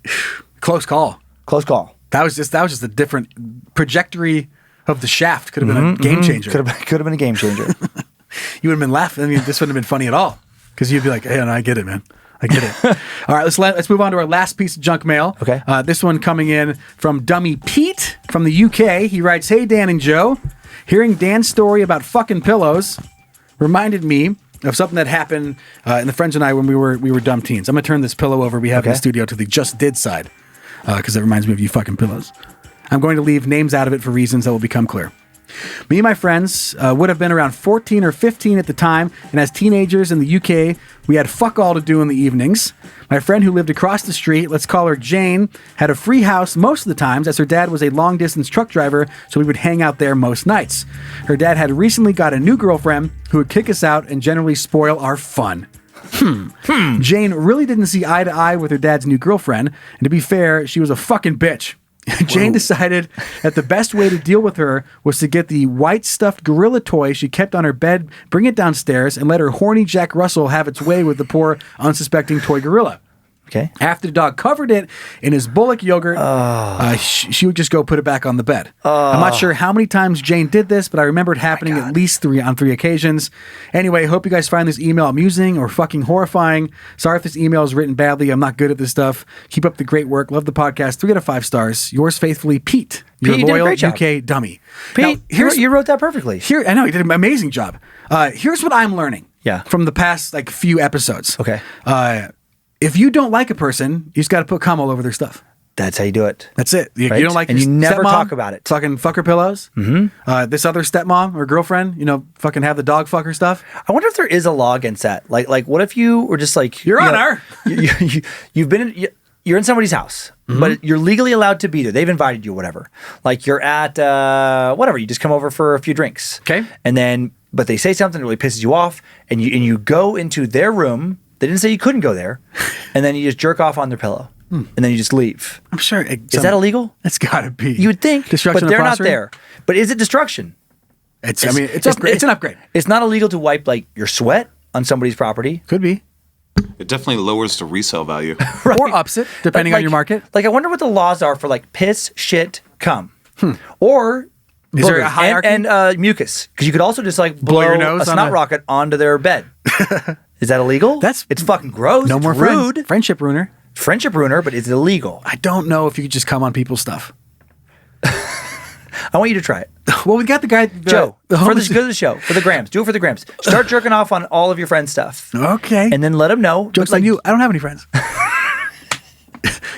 Close call. Close call. That was just a different trajectory of the shaft. Could have been a game changer. Could have been a game changer. You would have been laughing. I mean, this wouldn't have been funny at all because you'd be like, "Hey, no, I get it, man. I get it." All right, let's move on to our last piece of junk mail. Okay. This one coming in from Dummy Pete from the UK. He writes, "Hey, Dan and Joe. Hearing Dan's story about fucking pillows reminded me of something that happened in the friends and I when we were dumb teens. I'm going to turn this pillow over we have in the studio to the just did side because it reminds me of you fucking pillows. I'm going to leave names out of it for reasons that will become clear. Me and my friends would have been around 14 or 15 at the time, and as teenagers in the UK, we had fuck all to do in the evenings. My friend who lived across the street, let's call her Jane, had a free house most of the times as her dad was a long-distance truck driver, so we would hang out there most nights. Her dad had recently got a new girlfriend who would kick us out and generally spoil our fun. Jane really didn't see eye to eye with her dad's new girlfriend, and to be fair, she was a fucking bitch. Jane decided that the best way to deal with her was to get the white stuffed gorilla toy she kept on her bed, bring it downstairs, and let her horny Jack Russell have its way with the poor, unsuspecting toy gorilla. Okay. After the dog covered it in his bullock yogurt, she would just go put it back on the bed. I'm not sure how many times Jane did this, but I remember it happening at least on three occasions. Anyway, hope you guys find this email amusing or fucking horrifying. Sorry if this email is written badly. I'm not good at this stuff. Keep up the great work. Love the podcast. 3 out of 5 stars. Yours faithfully, Pete. Your Pete, you did a loyal great job. UK dummy. Pete, Now, you wrote that perfectly. I know, you did an amazing job. Here's what I'm learning from the past few episodes. Okay. If you don't like a person, you just got to put cum all over their stuff. That's how you do it. That's it. You Right? don't like and your you never stepmom, talk about it. Fucking fuck her pillows. Mm-hmm. This other stepmom or girlfriend, fucking have the dog fuck her stuff. I wonder if there is a law against that. Like what if you were just like Your Honor, you've been you're in somebody's house, but you're legally allowed to be there. They've invited you, whatever. Like you're at whatever. You just come over for a few drinks. Okay. And then, but they say something that really pisses you off, and you go into their room. They didn't say you couldn't go there, and then you just jerk off on their pillow, and then you just leave. I'm sure. Is that illegal? It's got to be. You would think, Destruction but of they're not property? there. But is it destruction? It's an upgrade. It's not illegal to wipe your sweat on somebody's property. Could be. It definitely lowers the resale value. Or ups it, depending on your market. Like, I wonder what the laws are for piss, shit, cum, or Is there a boogers hierarchy? and mucus? Because you could also just blow your nose a on snot a- rocket onto their bed. Is that illegal? It's fucking gross. No It's more rude. friendship ruiner. Friendship ruiner, but it's illegal. I don't know if you could just come on people's stuff. I want you to try it. Well, we got the guy, Joe, the for homeless- the show, for the grams. Do it for the grams. Start jerking off on all of your friends' stuff. Okay. And then let them know. Joke's on you. I don't have any friends.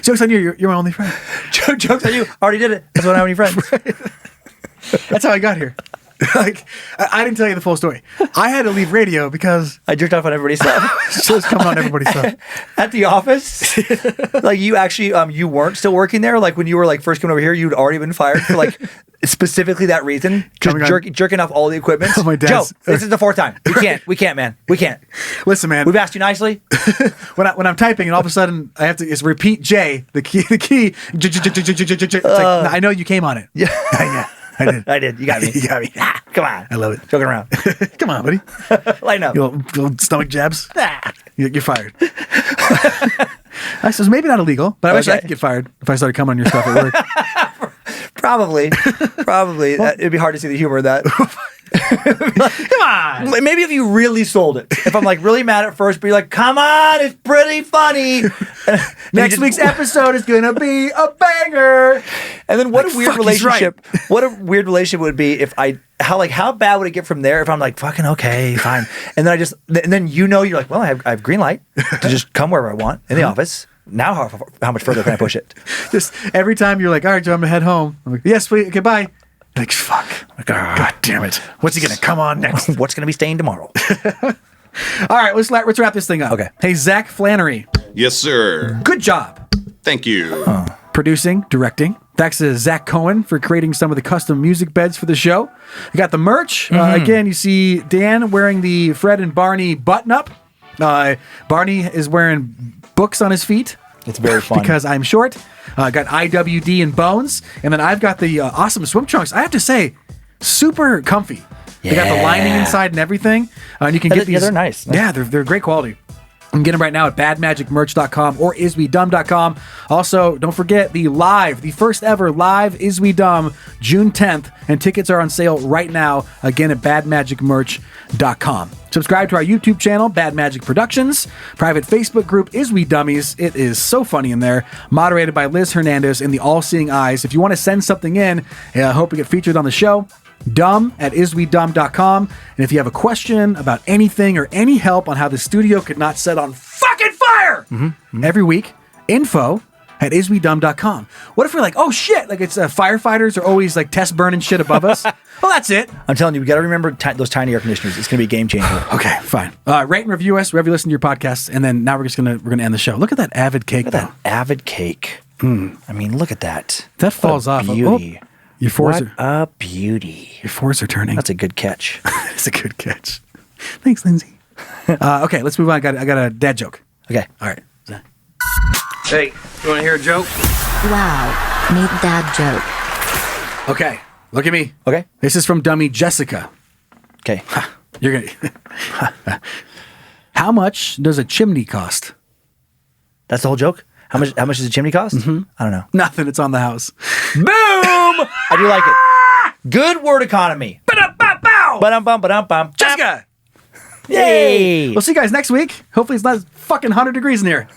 Joke's on you. You're my only friend. Joke's on you. I already did it. That's why I don't have any friends. That's how I got here. I didn't tell you the full story. I had to leave radio because I jerked off on everybody's stuff. so it's coming on everybody's stuff. At the office, you actually you weren't still working there. Like when you were first coming over here, you'd already been fired for specifically that reason. Just jerking off all the equipment. Oh, my dad's- Joe, this is the 4th time. We can't, man. We can't. Listen, man. We've asked you nicely. when I'm typing and all of a sudden I have to repeat J, the key. It's I know you came on it. Yeah. I did. I did. You got me. You got me. Come on. I love it. Joking around. Come on, buddy. Lighten up. You little stomach jabs. You're fired. I says maybe not illegal, but I wish I could get fired if I started coming on your stuff at work. Probably. It'd be hard to see the humor in that. Come on. Maybe if you really sold it. If I'm really mad at first, but you're come on, it's pretty funny. Next week's episode is gonna be a banger. And then what a weird fuck, he's relationship. What a weird relationship would be if how bad would it get from there if I'm fucking okay, fine. And then and then you're well, I have green light to just come wherever I want in the office. Now how much further can I push it? Just every time you're all right, Joe, I'm gonna head home. I'm yes, please, okay, bye. Fuck. God damn it. What's he gonna come on next? What's gonna be staying tomorrow? All right, let's wrap this thing up. Okay. Hey, Zach Flannery. Yes, sir. Good job. Thank you. Producing, directing. Thanks to Zach Cohen for creating some of the custom music beds for the show. We got the merch. Again, you see Dan wearing the Fred and Barney button-up. Barney is wearing books on his feet. It's very fun. Because I'm short. Got IWD and Bones. And then I've got the awesome swim trunks. I have to say, super comfy. They got the lining inside and everything. And you can get these. Yeah, they're nice. Yeah, they're great quality. You can get them right now at badmagicmerch.com or iswedumb.com. Also, don't forget the first ever live Is We Dumb, June 10th, and tickets are on sale right now, again at badmagicmerch.com. Subscribe to our YouTube channel, Bad Magic Productions, private Facebook group, Is We Dummies. It is so funny in there, moderated by Liz Hernandez and the All Seeing Eyes. If you want to send something in, I hope we get featured on the show. dumb@iswedumb.com. And if you have a question about anything or any help on how the studio could not set on fucking fire every week, info@iswedumb.com. What if we're like, oh shit, like it's firefighters are always like test burning shit above us? Well, that's it. I'm telling you, we got to remember those tiny air conditioners. It's going to be a game changer. Okay, fine. Rate and review us wherever you listen to your podcasts, and then now we're gonna end the show. Look at that avid cake, Look at that avid cake. I mean, look at that. That falls What a off. Beauty. Oh, your fours What a beauty. Your fours are turning. That's a good catch. It's a good catch. Thanks, Lindsay. Okay, let's move on. I got a dad joke. Okay. All right. Hey, you want to hear a joke? Wow, need dad joke. Okay, look at me. Okay. This is from dummy Jessica. Okay. You're gonna. How much does a chimney cost? That's the whole joke? How much does a chimney cost? I don't know. Nothing. It's on the house. Boom! I do like it. Good word economy. Ba-dum-bum. Jessica. Yay! We'll see you guys next week. Hopefully it's not fucking 100 degrees in here.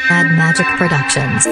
Mad Magic Productions.